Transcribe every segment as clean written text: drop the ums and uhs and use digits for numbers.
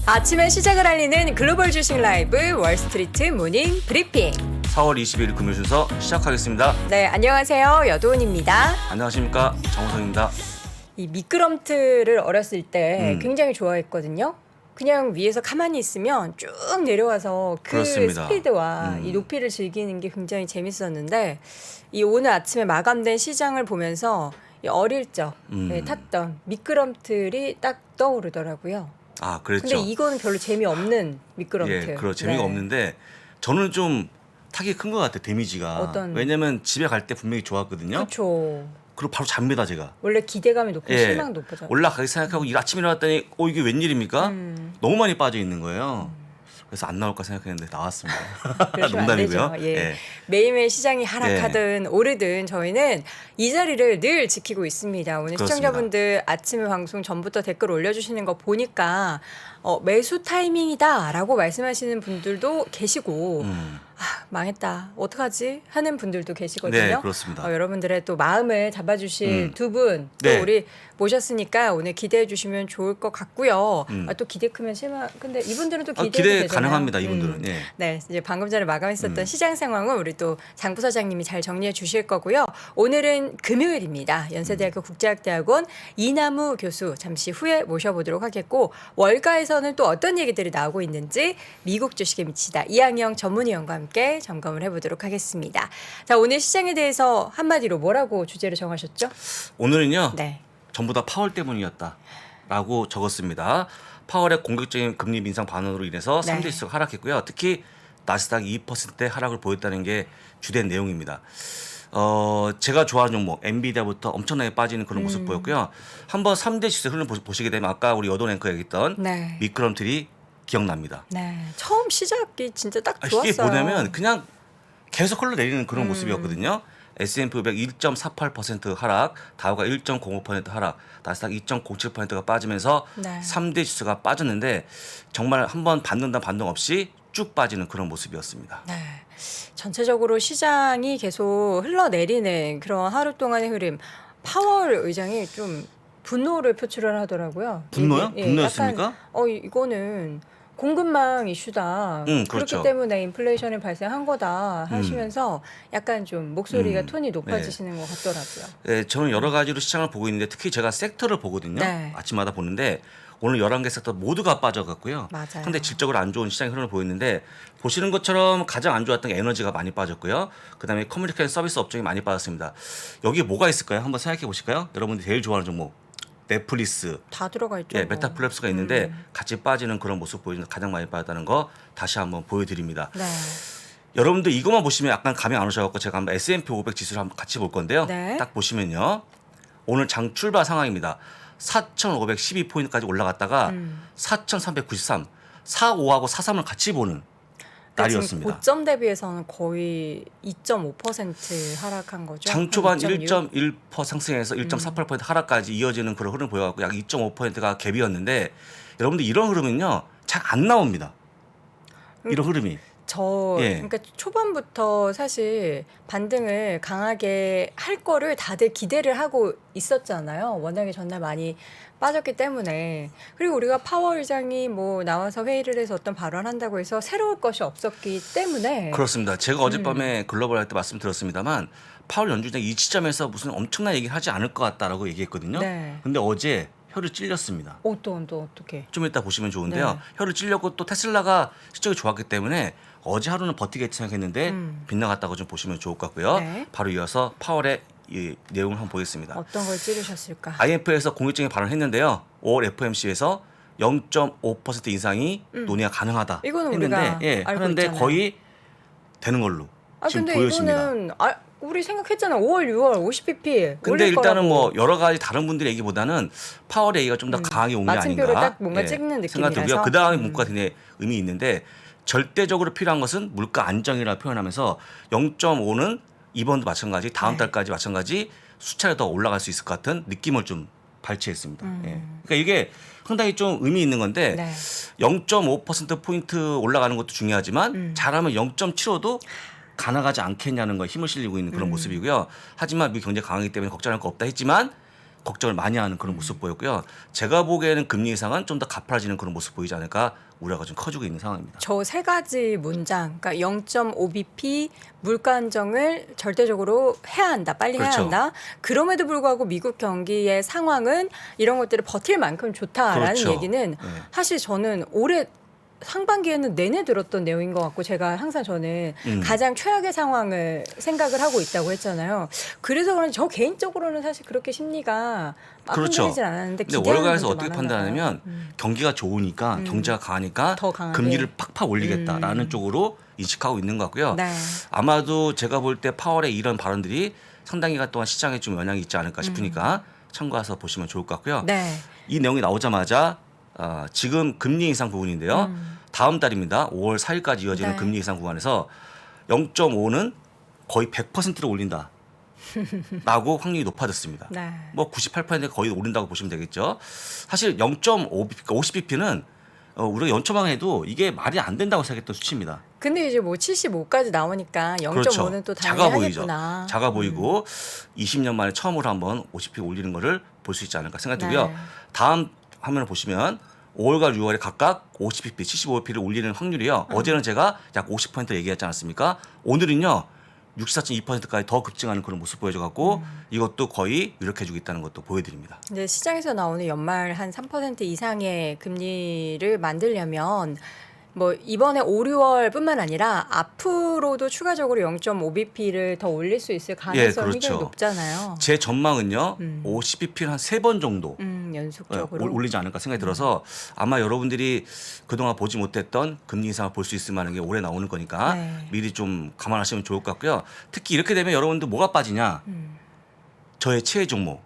아침의 시작을 알리는 글로벌 주식 라이브 월스트리트 모닝 브리핑. 4월 20일 금요 순서 시작하겠습니다. 네, 안녕하세요. 여도은입니다. 안녕하십니까, 정우성입니다. 이 미끄럼틀을 어렸을 때 굉장히 좋아했거든요. 그냥 위에서 가만히 있으면 쭉 내려와서 그 그렇습니다. 스피드와 이 높이를 즐기는 게 굉장히 재밌었는데 이 오늘 아침에 마감된 시장을 보면서 이 어릴 적 탔던 미끄럼틀이 딱 떠오르더라고요. 아, 그랬죠. 근데 이거는 별로 재미없는 미끄럼틀. 예, 그런 재미가 네. 없는데 저는 좀 타격이 큰 것 같아요, 데미지가. 어떤- 왜냐면 집에 갈 때 분명히 좋았거든요. 그렇죠. 그리고 바로 잡니다, 제가. 원래 기대감이 높고 예, 실망 높아져. 올라가기 생각하고 아침에 일어났더니 이게 웬일입니까? 너무 많이 빠져 있는 거예요. 그래서 안 나올까 생각했는데 나왔습니다. 그러시면 안 농담이고요. 되죠. 예. 예. 매일매일 시장이 하락하든 오르든 저희는 이 자리를 늘 지키고 있습니다. 오늘 그렇습니다. 시청자분들 아침에 방송 전부터 댓글 올려주시는 거 보니까 매수 타이밍이다라고 말씀하시는 분들도 계시고 망했다 어떡하지 하는 분들도 계시거든요. 네, 그렇습니다. 여러분들의 또 마음을 잡아주실 두 분 또 네. 우리 모셨으니까 오늘 기대해 주시면 좋을 것 같고요. 또 기대 크면 실망. 근데 이분들은 또 기대해도 기대 되잖아요. 가능합니다, 이분들은. 예. 네, 이제 방금 전에 마감했었던 시장 상황은 우리 또 장 부사장님이 잘 정리해 주실 거고요. 오늘은 금요일입니다. 연세대학교 국제학대학원 이남우 교수 잠시 후에 모셔보도록 하겠고 월가에서는 또 어떤 얘기들이 나오고 있는지 미국 주식에 미치다 이항영 전문위원과 함께 점검을 해보도록 하겠습니다. 자, 오늘 시장에 대해서 한마디로 뭐라고 주제를 정하셨죠? 오늘은요. 네. 전부 다 파월 때문이었다라고 적었습니다. 파월의 공격적인 금리 인상 반응으로 인해서 네. 3대 지수가 하락했고요. 특히 나스닥이 2%대 하락을 보였다는 게 주된 내용입니다. 제가 좋아하는 종목 엔비디아부터 엄청나게 빠지는 그런 모습 보였고요. 한번 3대 지수의 흐름 보시게 되면 아까 우리 여돈 앵커 얘기했던 네. 미끄럼틀이 기억납니다. 네. 처음 시작이 진짜 딱 좋았어요. 이게 뭐냐면 그냥 계속 흘러내리는 그런 모습이었거든요. S&P 500 1.48% 하락, 다우가 1.05% 하락, 나스닥 2.07%가 빠지면서 네. 3대 지수가 빠졌는데 정말 한번 반등단 반등 없이 쭉 빠지는 그런 모습이었습니다. 네. 전체적으로 시장이 계속 흘러내리는 그런 하루 동안의 흐름. 파월 의장이 좀 분노를 표출을 하더라고요. 분노요? 이게, 분노였습니까? 약간, 이거는 공급망 이슈다. 그렇죠. 그렇기 때문에 인플레이션이 발생한 거다 하시면서 약간 좀 목소리가 톤이 높아지시는 것 같더라고요. 네, 저는 여러 가지로 시장을 보고 있는데 특히 제가 섹터를 보거든요. 네. 아침마다 보는데 오늘 11개 섹터 모두가 빠져갔고요. 맞아요. 근데 질적으로 안 좋은 시장의 흐름을 보였는데 보시는 것처럼 가장 안 좋았던 게 에너지가 많이 빠졌고요. 그다음에 커뮤니케이션 서비스 업종이 많이 빠졌습니다. 여기에 뭐가 있을까요? 한번 생각해 보실까요? 여러분들이 제일 좋아하는 종목. 넷플릭스, 다 들어가 있죠. 예, 메타플랩스가 있는데 같이 빠지는 그런 모습 보이는 가장 많이 빠졌다는 거 다시 한번 보여드립니다. 네. 여러분들 여러분들 이것만 보시면 약간 감이 안 오셔갖고 제가 한번 S&P 500 지수를 한번 같이 볼 건데요. 네. 딱 보시면요, 오늘 장 출발 상황입니다. 4,512포인트까지 올라갔다가 4,393, 45하고 43을 같이 보는 날이었습니다. 고점 대비해서는 거의 2.5% 하락한 거죠. 장 초반 2.6? 1.1% 상승해서 1.48% 하락까지 이어지는 그런 흐름 보여갖고 약 2.5%가 갭이었는데 여러분들 이런 흐름은요 잘 안 나옵니다. 이런 흐름이. 예. 그러니까 초반부터 사실 반등을 강하게 할 거를 다들 기대를 하고 있었잖아요. 워낙에 전날 많이 빠졌기 때문에. 그리고 우리가 파월 의장이 뭐 나와서 회의를 해서 어떤 발언한다고 해서 새로울 것이 없었기 때문에. 그렇습니다. 제가 어젯밤에 글로벌 할 때 말씀드렸습니다만 파월 연준장 이 시점에서 무슨 엄청난 얘기를 하지 않을 것 같다라고 얘기했거든요. 네. 근데 어제 혀를 찔렸습니다. 또 어떻게? 좀 이따 보시면 좋은데요. 네. 혀를 찔렸고 또 테슬라가 실적이 좋았기 때문에 어제 하루는 버티겠지 생각했는데 빗나갔다고 좀 보시면 좋을 것 같고요. 네. 바로 이어서 파월의 이 내용을 한번 보겠습니다. 어떤 걸 찌르셨을까? IMF에서 공격적인 발언을 했는데요. 5월 FOMC에서 0.5% 인상이 논의가 가능하다 이거는 했는데 우리가 알고 하는데 있잖아요. 거의 되는 걸로 지금 근데 보여집니다. 이거는 우리 생각했잖아. 5월, 6월 50bp 근데 올릴 일단은 거라고. 뭐 여러 가지 다른 분들의 얘기보다는 파월의 얘기가 좀 더 강하게 온 게 마침표를 아닌가 딱 뭔가 찍는 생각이 느낌이라서. 들고요. 그 다음에 문구가 굉장히 의미 있는데 절대적으로 필요한 것은 물가 안정이라고 표현하면서 0.5는 이번도 마찬가지 다음 네. 달까지 마찬가지 수차례 더 올라갈 수 있을 것 같은 느낌을 좀 발치했습니다. 예. 그러니까 이게 상당히 좀 의미 있는 건데 네. 0.5%포인트 올라가는 것도 중요하지만 잘하면 0.75도 가나가지 않겠냐는 거에 힘을 실리고 있는 그런 모습이고요. 하지만 미 경제 강하기 때문에 걱정할 거 없다 했지만 걱정을 많이 하는 그런 모습 보였고요. 제가 보기에는 금리 인상은 좀 더 가파라지는 그런 모습 보이지 않을까 우려가 좀 커지고 있는 상황입니다. 저 세 가지 문장, 그러니까 0.5bp 물가 안정을 절대적으로 해야 한다, 빨리 해야 그렇죠. 한다. 그럼에도 불구하고 미국 경기의 상황은 이런 것들을 버틸 만큼 좋다라는 그렇죠. 얘기는 네. 사실 저는 올해 상반기에는 내내 들었던 내용인 것 같고 제가 항상 저는 가장 최악의 상황을 생각을 하고 있다고 했잖아요. 그래서 그런지 저 개인적으로는 사실 그렇게 심리가 막 그렇죠. 흔들리진 않았는데 근데 기대하는 월가에서 분들 어떻게 많았나 봐요. 판단하냐면 경기가 좋으니까 경제가 강하니까 더 강하게. 금리를 팍팍 올리겠다라는 쪽으로 인식하고 있는 것 같고요. 네. 아마도 제가 볼 때 파월의 이런 발언들이 상당히 기간 동안 시장에 좀 영향이 있지 않을까 싶으니까 참고해서 보시면 좋을 것 같고요. 네. 이 내용이 나오자마자 지금 금리 인상 부분인데요. 다음 달입니다. 5월 4일까지 이어지는 네. 금리 인상 구간에서 0.5는 거의 100%를 올린다. 라고 확률이 높아졌습니다. 네. 뭐 98%가 거의 오른다고 보시면 되겠죠. 사실 0.5bp, 50bp는 우리가 연초만 해도 이게 말이 안 된다고 생각했던 수치입니다. 근데 이제 뭐 75까지 나오니까 0.5는 그렇죠. 또 작아 보이죠. 당연하겠구나. 작아 보이고 20년 만에 처음으로 한번 50bp 올리는 거를 볼 수 있지 않을까 생각되고요. 네. 다음 화면을 보시면 5월과 6월에 각각 50bp, 75bp를 올리는 확률이요. 어제는 제가 약 50% 얘기했지 않았습니까? 오늘은요. 64.2%까지 더 급증하는 그런 모습 보여줘갖고 이것도 거의 유력해지고 있다는 것도 보여드립니다. 이제 시장에서 나오는 연말 한 3% 이상의 금리를 만들려면 뭐 이번에 5, 6월뿐만 아니라 앞으로도 추가적으로 0.5bp를 더 올릴 수 있을 가능성이 그렇죠. 굉장히 높잖아요. 제 전망은요. 50bp를 한 3번 정도 연속적으로. 올리지 않을까 생각이 들어서 아마 여러분들이 그동안 보지 못했던 금리 인상을 볼 수 있을 만한 게 올해 나오는 거니까 네. 미리 좀 감안하시면 좋을 것 같고요. 특히 이렇게 되면 여러분들 뭐가 빠지냐? 저의 최애 종목이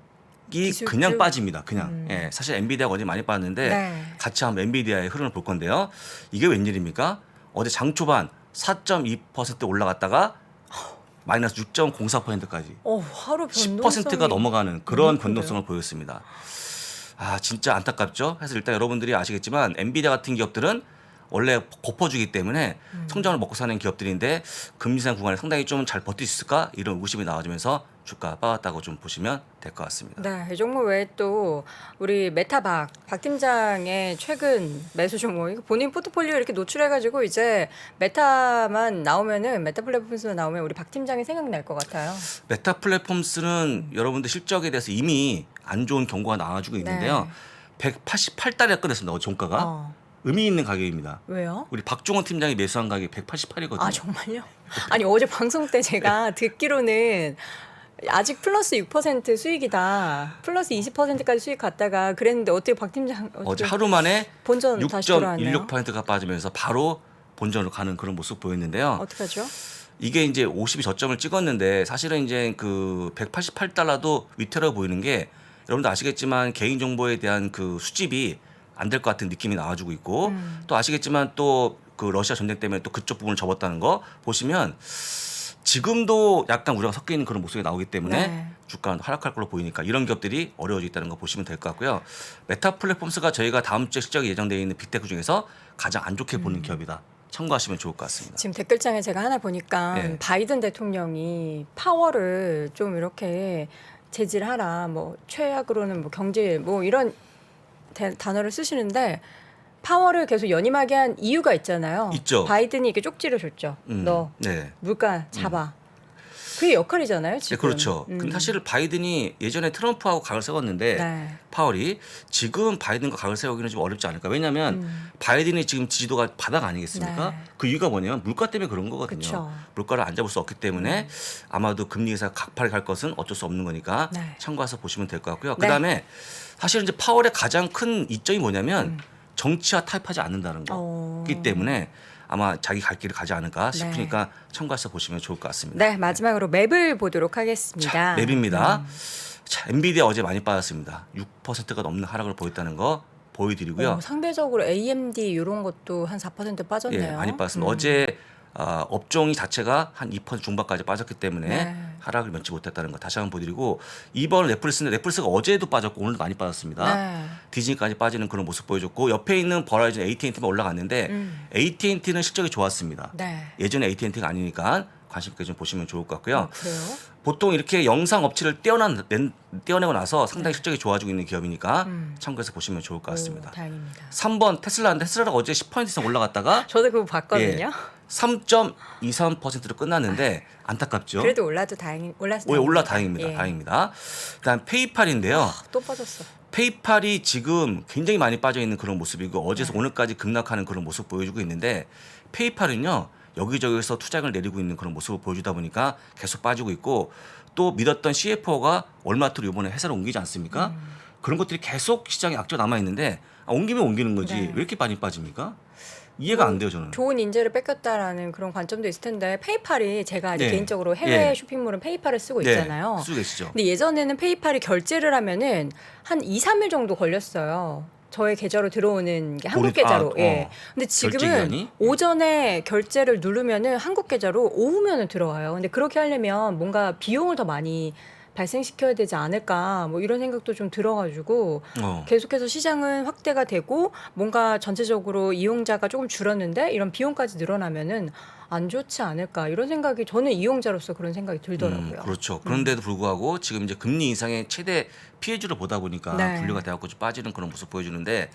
기술주? 그냥 빠집니다. 그냥. 예, 사실 엔비디아가 어제 많이 빠졌는데 네. 같이 한번 엔비디아의 흐름을 볼 건데요. 이게 웬일입니까? 어제 장 초반 4.2% 올라갔다가 마이너스 6.04%까지 하루 변동성이 10%가 넘어가는 그런 너무 변동성을 보였습니다. 진짜 안타깝죠. 그래서 일단 여러분들이 아시겠지만 엔비디아 같은 기업들은 원래 고퍼주기 때문에 성장을 먹고 사는 기업들인데 금리 인상 구간에 상당히 좀 잘 버틸 수 있을까 이런 의구심이 나와주면서 주가 빠졌다고 좀 보시면 될 것 같습니다. 네, 이 종목 외에 또 우리 메타박 박 팀장의 최근 매수 종목 이거 본인 포트폴리오 이렇게 노출해가지고 이제 메타만 나오면은 메타 플랫폼스만 나오면 우리 박 팀장이 생각날 것 같아요. 메타 플랫폼스는 여러분들 실적에 대해서 이미 안 좋은 경고가 나와주고 있는데요. 188달에 끝냈습니다. 어제 종가가 의미 있는 가격입니다. 왜요? 우리 박종원 팀장이 매수한 가격이 188이거든요. 아 정말요? 아니 어제 방송 때 제가 듣기로는 아직 플러스 6% 수익이다. 플러스 20%까지 수익 갔다가 그랬는데 어떻게 박 팀장 어제 하루 만에 본전 다시 돌아왔네요. 6.16%가 빠지면서 바로 본전으로 가는 그런 모습 보였는데요. 어떡하죠? 이게 이제 50이 저점을 찍었는데 사실은 이제 그 188달러도 위태로워 보이는 게 여러분도 아시겠지만 개인 정보에 대한 그 수집이 안 될 것 같은 느낌이 나와주고 있고 또 아시겠지만 또 그 러시아 전쟁 때문에 또 그쪽 부분을 접었다는 거 보시면 지금도 약간 우려가 섞여 있는 그런 모습이 나오기 때문에 네. 주가는 하락할 걸로 보이니까 이런 기업들이 어려워지겠다는 거 보시면 될 것 같고요. 메타 플랫폼스가 저희가 다음 주에 실적이 예정되어 있는 빅테크 중에서 가장 안 좋게 보는 기업이다. 참고하시면 좋을 것 같습니다. 지금 댓글창에 제가 하나 보니까 네. 바이든 대통령이 파월을 좀 이렇게 제질하라 뭐 최악으로는 뭐 경제 뭐 이런 단어를 쓰시는데 파월을 계속 연임하게 한 이유가 있잖아요. 있죠. 바이든이 이렇게 쪽지를 줬죠. 너 네. 물가 잡아. 그게 역할이잖아요. 네, 지금. 그렇죠. 근데 사실 바이든이 예전에 트럼프하고 각을 세웠는데 네. 파월이 지금 바이든과 각을 세우기는 좀 어렵지 않을까. 왜냐하면 바이든이 지금 지지도가 바닥 아니겠습니까? 네. 그 이유가 뭐냐면 물가 때문에 그런 거거든요. 그쵸. 물가를 안 잡을 수 없기 때문에 아마도 금리 인사 각파를 갈 것은 어쩔 수 없는 거니까 네. 참고해서 보시면 될 것 같고요. 네. 그다음에 사실 이제 파월의 가장 큰 이점이 뭐냐면 정치와 타협하지 않는다는 거기 때문에 아마 자기 갈 길을 가지 않을까 싶으니까 참고해서 보시면 좋을 것 같습니다. 네, 마지막으로 맵을 보도록 하겠습니다. 자, 맵입니다. 자, 엔비디아 어제 많이 빠졌습니다. 6%가 넘는 하락을 보였다는 거 보여드리고요. 상대적으로 AMD 이런 것도 한 4% 빠졌네요. 예, 많이 빠졌습니다. 어제 업종이 자체가 한 2% 중반까지 빠졌기 때문에 네. 하락을 면치 못했다는 거 다시 한번 보여드리고 이번 넷플릭스는 넷플릭스가 어제도 빠졌고 오늘도 많이 빠졌습니다. 네. 디즈니까지 빠지는 그런 모습 보여줬고 옆에 있는 버라이즌 AT&T만 올라갔는데 AT&T는 실적이 좋았습니다. 네. 예전에 AT&T가 아니니까 관심 있게 좀 보시면 좋을 것 같고요. 그래요? 보통 이렇게 영상 업체를 떼어내고 나서 상당히 실적이 좋아지고 있는 기업이니까 참고해서 보시면 좋을 것 같습니다. 오, 다행입니다. 3번 테슬라인데 테슬라가 어제 10% 이상 올라갔다가 저도 그거 봤거든요. 3.23%로 끝났는데 안타깝죠. 그래도 올라도 올라서 올라 다행입니다. 예. 다행입니다. 그다음 페이팔인데요. 또 빠졌어. 페이팔이 지금 굉장히 많이 빠져 있는 그런 모습이고 어제서 오늘까지 급락하는 그런 모습 보여주고 있는데 페이팔은요 여기저기서 투자를 내리고 있는 그런 모습을 보여주다 보니까 계속 빠지고 있고 또 믿었던 CFO가 월마트로 이번에 회사를 옮기지 않습니까? 그런 것들이 계속 시장에 악재가 남아 있는데 옮기면 옮기는 거지 네. 왜 이렇게 많이 빠집니까? 이해가 안 돼요 저는. 좋은 인재를 뺏겼다라는 그런 관점도 있을 텐데 페이팔이 제가 이제 네. 개인적으로 해외 예. 쇼핑몰은 페이팔을 쓰고 네, 있잖아요. 쓰고 계시죠. 근데 예전에는 페이팔이 결제를 하면은 한 2, 3일 정도 걸렸어요. 저의 계좌로 들어오는 게 한국 계좌로. 예. 근데 결제 지금은 기간이? 오전에 결제를 누르면은 한국 계좌로 오후면은 들어와요. 근데 그렇게 하려면 뭔가 비용을 더 많이 발생시켜야 되지 않을까 뭐 이런 생각도 좀 들어가지고 계속해서 시장은 확대가 되고 뭔가 전체적으로 이용자가 조금 줄었는데 이런 비용까지 늘어나면은 안 좋지 않을까 이런 생각이 저는 이용자로서 그런 생각이 들더라고요. 그렇죠. 그런데도 불구하고 지금 이제 금리 인상의 최대 피해주를 보다 보니까 네. 분류가 돼갖고 좀 빠지는 그런 모습 보여주는데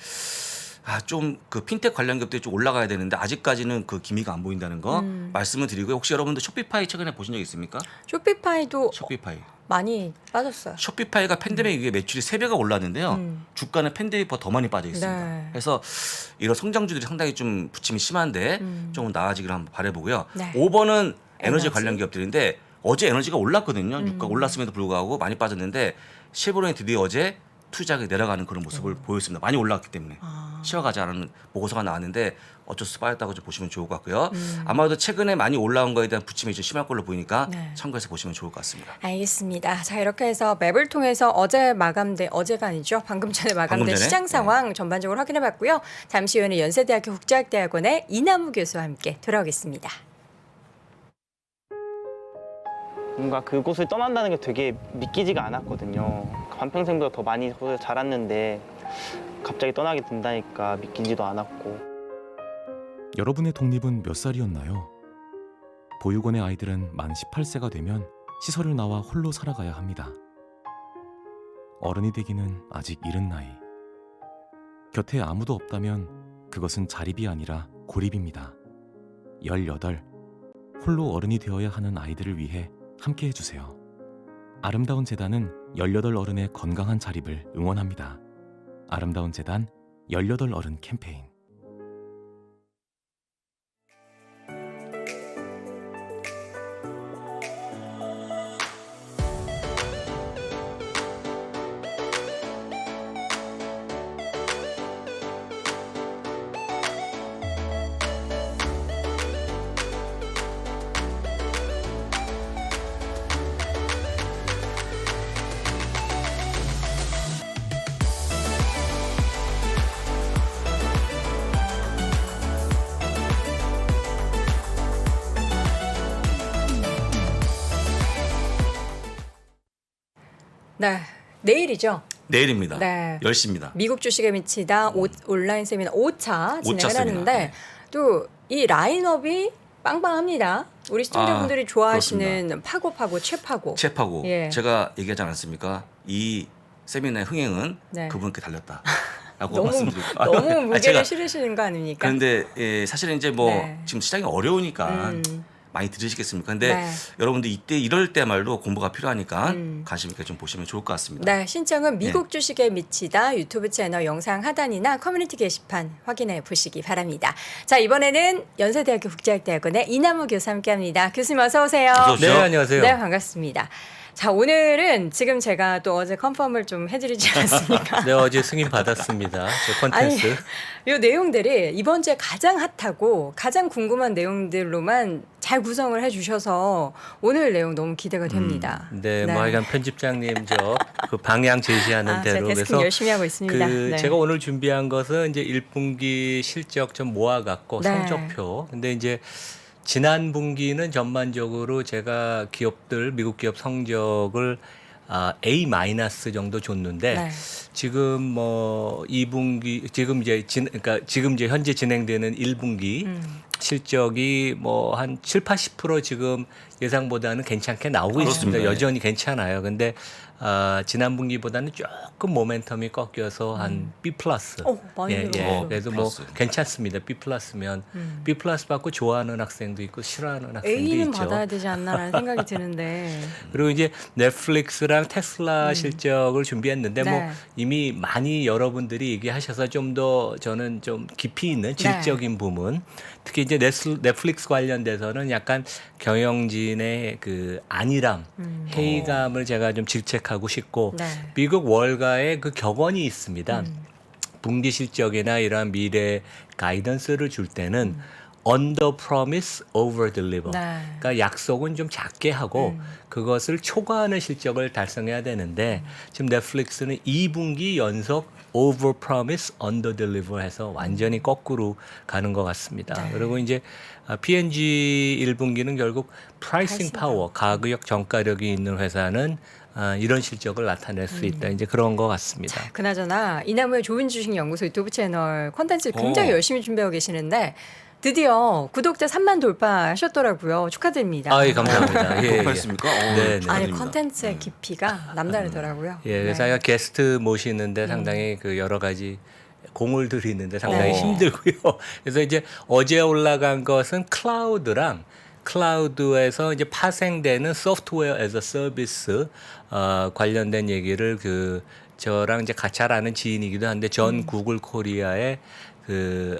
좀 그 핀텍 관련 기업들이 좀 올라가야 되는데 아직까지는 그 기미가 안 보인다는 거 말씀을 드리고요. 혹시 여러분들 쇼피파이 최근에 보신 적 있습니까? 쇼피파이도 쇼피파이. 많이 빠졌어요. 쇼피파이가 팬데믹 이후에 매출이 3배가 올랐는데요. 주가는 팬데믹보다 더 많이 빠져 있습니다. 네. 그래서 이런 성장주들이 상당히 좀 부침이 심한데 조금 나아지기를 한번 바라보고요. 네. 5번은 에너지 에너지. 관련 기업들인데 어제 에너지가 올랐거든요. 유가 올랐음에도 불구하고 많이 빠졌는데 쉐보론이 드디어 어제 투자가 내려가는 그런 모습을 보였습니다. 많이 올라갔기 때문에 쉬어가지 않은 보고서가 나왔는데 어쩔 수 빠졌다고 좀 보시면 좋을 것 같고요. 아마도 최근에 많이 올라온 거에 대한 부침이 좀 심할 걸로 보이니까 네. 참고해서 보시면 좋을 것 같습니다. 알겠습니다. 자 이렇게 해서 맵을 통해서 어제가 아니죠. 방금 전에 마감된 방금 전에? 시장 상황 전반적으로 확인해봤고요. 잠시 후에는 연세대학교 국제학대학원의 이남우 교수와 함께 돌아오겠습니다. 뭔가 그곳을 떠난다는 게 되게 믿기지가 않았거든요. 반평생보다 더 많이 거기서 자랐는데 갑자기 떠나게 된다니까 믿기지도 않았고. 여러분의 독립은 몇 살이었나요? 보육원의 아이들은 만 18세가 되면 시설을 나와 홀로 살아가야 합니다. 어른이 되기는 아직 이른 나이. 곁에 아무도 없다면 그것은 자립이 아니라 고립입니다. 18. 홀로 어른이 되어야 하는 아이들을 위해 함께 해주세요. 아름다운 재단은 18 어른의 건강한 자립을 응원합니다. 아름다운 재단 18 어른 캠페인. 네, 내일이죠. 내일입니다. 네. 10시입니다. 미국 주식에 미치다 온라인 세미나 5차 진행을 세미나. 하는데 네. 또 이 라인업이 빵빵합니다. 우리 시청자분들이 좋아하시는 파고 최파고. 채파고 예. 제가 얘기하지 않았습니까? 이 세미나의 흥행은 네. 그분께 달렸다라고 너무 말씀드리고 너무 무게를 제가- 실으시는 거 아닙니까? 그런데 사실은 이제 뭐 네. 지금 시장이 어려우니까 음. 많이 들으시겠습니까? 근데 네. 여러분들 이럴 때말로 공부가 필요하니까 관심 있게 좀 보시면 좋을 것 같습니다. 네, 신청은 미국 주식에 미치다 유튜브 채널 영상 하단이나 커뮤니티 게시판 확인해 보시기 바랍니다. 자, 이번에는 연세대학교 국제학대학원의 이남우 교수 함께합니다. 교수님 어서 오세요. 어서 오십시오. 네, 안녕하세요. 네, 반갑습니다. 자, 오늘은 지금 제가 또 어제 컨펌을 좀 해드리지 않았습니까? 네, 어제 승인 받았습니다. 저 콘텐츠. 이 내용들이 이번 주에 가장 핫하고 가장 궁금한 내용들로만 잘 구성을 해주셔서 오늘 내용 너무 기대가 됩니다. 네, 뭐 하여간 편집장님 저 그 방향 제시하는 제가 대로 데스킹 열심히 하고 있습니다. 네. 제가 오늘 준비한 것은 이제 1분기 실적 좀 모아갖고 네. 성적표. 근데 이제 지난 분기는 전반적으로 제가 기업들 미국 기업 성적을 A 마이너스 정도 줬는데 네. 지금 뭐 2분기 지금 이제 현재 진행되는 1분기 실적이 뭐 한 7-80% 지금 예상보다는 괜찮게 나오고 그렇습니다. 있습니다. 여전히 괜찮아요. 근데 지난 분기보다는 조금 모멘텀이 꺾여서 한 B 플러스. 많이 내려갔어요. 그래서 뭐 플러스. 괜찮습니다. B 플러스면 B 플러스 받고 좋아하는 학생도 있고 싫어하는 학생도 A는 있죠. 받아야 되지 않나라는 생각이 드는데. 그리고 이제 넷플릭스랑 테슬라 실적을 준비했는데 뭐 네. 이미 많이 여러분들이 얘기하셔서 좀 더 저는 좀 깊이 있는 질적인 부분, 특히 이제 넷플릭스 관련돼서는 약간 경영진의 그 안일함, 회의감을 제가 좀 질책하고 싶고 네. 미국 월가의 그 격언이 있습니다. 분기 실적이나 이러한 미래 가이던스를 줄 때는 under promise over deliver. 네. 그러니까 약속은 좀 작게 하고 그것을 초과하는 실적을 달성해야 되는데 지금 넷플릭스는 2분기 연속 over promise under deliver 해서 완전히 거꾸로 가는 것 같습니다. 네. 그리고 이제 P&G 1분기는 결국 프라이싱 파워, 가격 정가력이 있는 회사는 이런 실적을 나타낼 수 있다. 이제 그런 것 같습니다. 그나저나 이나무의 좋은 주식 연구소 유튜브 채널 콘텐츠 굉장히 열심히 준비하고 계시는데 드디어 구독자 3만 돌파하셨더라고요. 축하드립니다. 아, 예, 감사합니다. 예, 예. 그렇습니까? 네, 네. 아니 축하드립니다. 콘텐츠의 깊이가 남다르더라고요. 예, 그래서 네. 제가 게스트 모시는데 상당히 그 여러 가지 공을 들이는데 상당히 네. 힘들고요. 그래서 이제 어제 올라간 것은 클라우드랑 클라우드에서 이제 파생되는 소프트웨어 에서 서비스 관련된 얘기를 그 저랑 이제 같이 아는 지인이기도 한데 전 구글 코리아의 그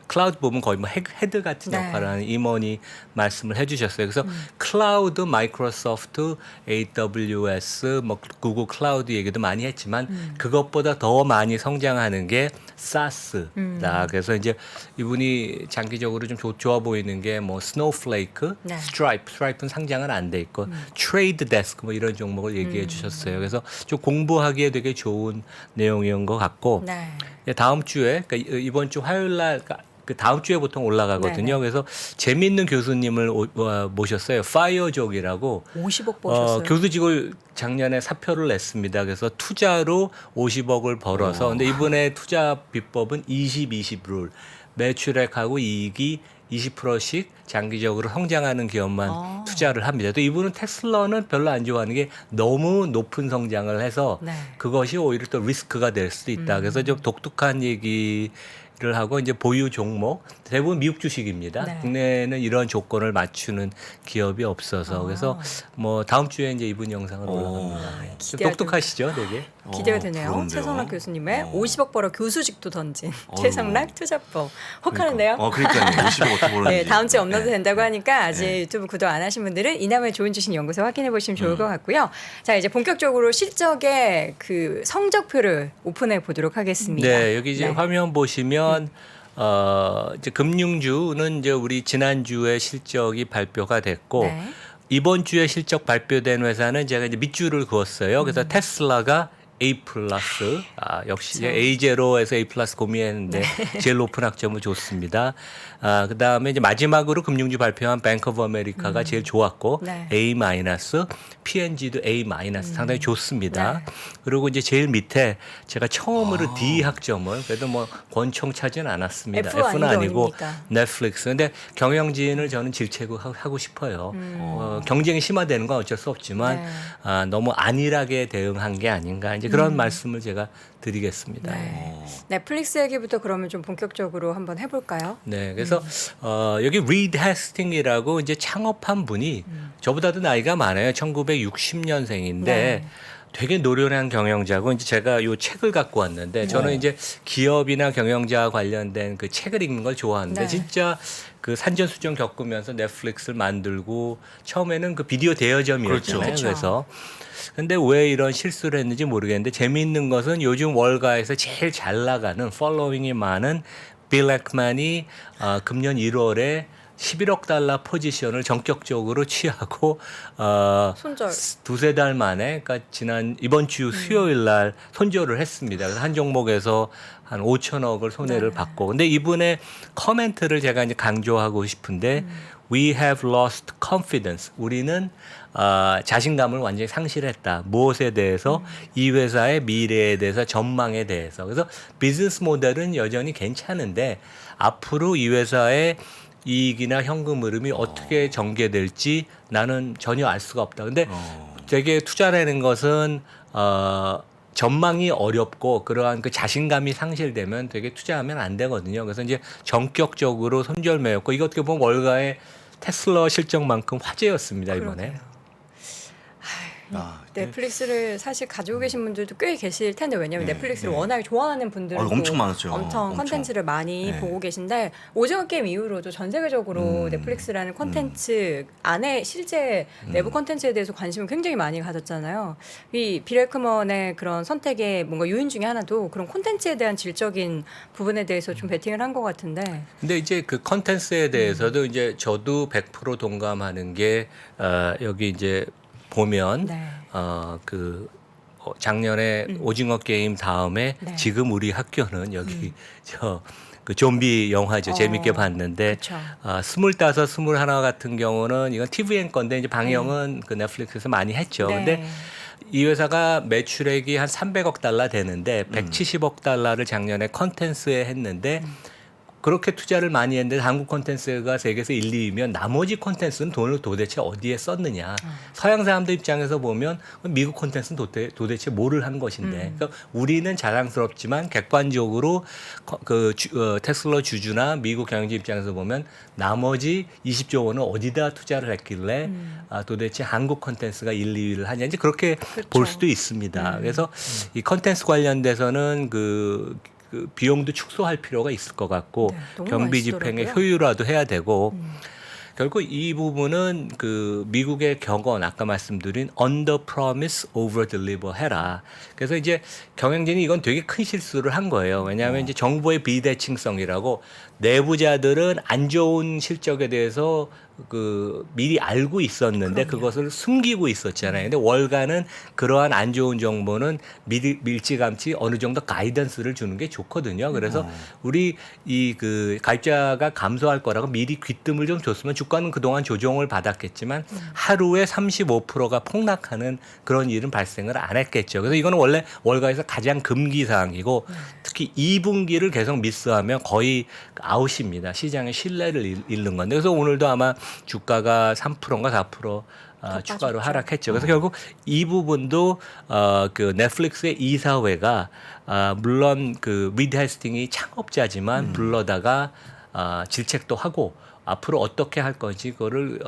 클라우드 부분 거의 뭐 헤드 같은 네. 역할을 하는 임원이 말씀을 해주셨어요. 그래서 클라우드, 마이크로소프트, AWS, 뭐 구글 클라우드 얘기도 많이 했지만 그것보다 더 많이 성장하는 게 SaaS다. 그래서 이제 이분이 장기적으로 좀 좋아 보이는 게 뭐 스노우플레이크, 네. 스트라이프는 상장은 안 돼 있고 트레이드 데스크 뭐 이런 종목을 얘기해 주셨어요. 그래서 좀 공부하기에 되게 좋은 내용인 것 같고 네. 다음 주에 그러니까 이번 주 화요일 날 그 다음 주에 보통 올라가거든요. 네네. 그래서 재미있는 교수님을 모셨어요. 파이어족이라고 50억 버셨어요. 교수직을 작년에 사표를 냈습니다. 그래서 투자로 50억을 벌어서 근데 이번에 투자 비법은 20-20 룰. 매출액하고 이익이 20%씩 장기적으로 성장하는 기업만 투자를 합니다. 또 이분은 테슬라는 별로 안 좋아하는 게 너무 높은 성장을 해서 네. 그것이 오히려 또 리스크가 될 수도 있다. 그래서 좀 독특한 얘기를 하고 이제 보유 종목 대부분 미국 주식입니다. 네. 국내에는 이런 조건을 맞추는 기업이 없어서 그래서 뭐 다음 주에 이제 이분 영상을 올라갑니다. 좀 기대가 똑똑하시죠, 되게. 기대가 되네요. 그런데요. 최성락 교수님의 50억 벌어 교수직도 던진 최성락 투자법. 그러니까. 혹하는데요? 그러니까요. 50억 어떻게 보는지. 네, 다음 주에 업로드 네. 된다고 하니까 아직 유튜브 구독 안 하신 분들은 이남의 좋은 주식 연구소 확인해 보시면 좋을 것 같고요. 자, 이제 본격적으로 실적의 그 성적표를 오픈해 보도록 하겠습니다. 네, 여기 이제 네. 화면 보시면 이제 금융주는 이제 우리 지난주에 실적이 발표가 됐고 네. 이번 주에 실적 발표된 회사는 제가 이제 밑줄을 그었어요. 그래서 테슬라가 A 플러스, 역시 이제 A0에서 A 플러스 고민했는데 제일 높은 학점을 줬습니다. 그 다음에 이제 마지막으로 금융주 발표한 뱅크 오브 아메리카가 제일 좋았고 네. A 마이너스, P&G도 A 마이너스 상당히 좋습니다. 네. 그리고 이제 제일 밑에 제가 처음으로 D 학점을 그래도 뭐 권총 차지는 않았습니다. F가 F는 아닌데 아니고 어딥니까? 넷플릭스. 근데 경영진을 저는 질책하고 싶어요. 경쟁이 심화되는 건 어쩔 수 없지만 네. 너무 안일하게 대응한 게 아닌가 이제 그런 말씀을 제가 드리겠습니다. 네. 넷플릭스 얘기부터 그러면 좀 본격적으로 한번 해볼까요? 네, 그래서 여기 리드 헤스팅이라고 이제 창업한 분이 저보다도 나이가 많아요. 1960년생인데 네. 되게 노련한 경영자고 이제 제가 요 책을 갖고 왔는데 저는 이제 기업이나 경영자 관련된 그 책을 읽는 걸 좋아하는데 네. 진짜 그 산전수전 겪으면서 넷플릭스를 만들고 처음에는 그 비디오 대여점이었잖아요. 그렇죠. 그래서 근데 왜 이런 실수를 했는지 모르겠는데 재미있는 것은 요즘 월가에서 제일 잘 나가는 팔로잉이 많은 빌 액만이 금년 1월에 11억 달러 포지션을 전격적으로 취하고 손절. 두세 달 만에, 그러니까 이번 주 수요일 날 손절을 했습니다. 그래서 한 종목에서 한 5천억을 손해를 네. 받고. 근데 이분의 커멘트를 제가 이제 강조하고 싶은데 We have lost confidence. 우리는 자신감을 완전히 상실했다. 무엇에 대해서? 이 회사의 미래에 대해서, 전망에 대해서. 그래서 비즈니스 모델은 여전히 괜찮은데 앞으로 이 회사의 이익이나 현금 흐름이 어떻게 전개될지 나는 전혀 알 수가 없다. 근데 되게 투자라는 것은 전망이 어렵고 그러한 그 자신감이 상실되면 되게 투자하면 안 되거든요. 그래서 이제 전격적으로 손절 매였고, 이거 어떻게 보면 월가의 테슬라 실적만큼 화제였습니다, 이번에. 그러게요. 아, 넷플릭스를 사실 가지고 계신 분들도 꽤 계실 텐데, 왜냐하면 네, 넷플릭스를 네. 워낙에 좋아하는 분들은 엄청 많았죠. 엄청 엄청. 컨텐츠를 많이 네. 보고 계신데, 오징어 게임 이후로도 전 세계적으로 넷플릭스라는 컨텐츠 안에 실제 내부 컨텐츠에 대해서 관심을 굉장히 많이 가졌잖아요. 이 빌 에크먼의 그런 선택의 뭔가 요인 중에 하나도 그런 콘텐츠에 대한 질적인 부분에 대해서 좀 베팅을 한 것 같은데. 근데 이제 그 컨텐츠에 대해서도 이제 저도 100% 동감하는 게 여기 이제 보면 네. 작년에 오징어 게임 다음에 네. 지금 우리 학교는 여기 저 그 좀비 영화죠. 재밌게 봤는데 그쵸. 25, 21 같은 경우는 이건 TVN 건데 이제 방영은 그 넷플릭스에서 많이 했죠. 네. 근데 이 회사가 매출액이 한 300억 달러 되는데 170억 달러를 작년에 컨텐츠에 했는데 그렇게 투자를 많이 했는데 한국 콘텐츠가 세계에서 1, 2위면 나머지 콘텐츠는 돈을 도대체 어디에 썼느냐. 서양 사람들 입장에서 보면 미국 콘텐츠는 도대체 뭐를 한 것인데. 그러니까 우리는 자랑스럽지만 객관적으로 테슬라 주주나 미국 경영진 입장에서 보면 나머지 20조 원은 어디다 투자를 했길래 도대체 한국 콘텐츠가 1, 2위를 하냐. 이제 그렇게 볼 수도 있습니다. 그래서 이 콘텐츠 관련돼서는 그 비용도 축소할 필요가 있을 것 같고 네, 너무 경비 많이 집행의 쓰더라고요. 효율화도 해야 되고 결국 이 부분은 그 미국의 격언 아까 말씀드린 under promise over deliver 해라. 그래서 이제 경영진이 이건 되게 큰 실수를 한 거예요. 왜냐하면 이제 정보의 비대칭성이라고 내부자들은 안 좋은 실적에 대해서 미리 알고 있었는데 그것을 숨기고 있었잖아요. 근데 월가는 그러한 안 좋은 정보는 밀지감치 어느 정도 가이던스를 주는 게 좋거든요. 그래서 우리 가입자가 감소할 거라고 미리 귀뜸을 좀 줬으면 주가는 그동안 조정을 받았겠지만 하루에 35%가 폭락하는 그런 일은 발생을 안 했겠죠. 그래서 이거는 원래 월가에서 가장 금기 사항이고 특히 2분기를 계속 미스하면 거의 아웃입니다. 시장의 신뢰를 잃는 건데. 그래서 오늘도 아마 주가가 3%인가 4% 추가로 빠졌죠. 하락했죠. 그래서 결국 이 부분도 그 넷플릭스의 이사회가 물론 그 리드 헤스팅이 창업자지만 불러다가 질책도 하고 앞으로 어떻게 할 건지 그거를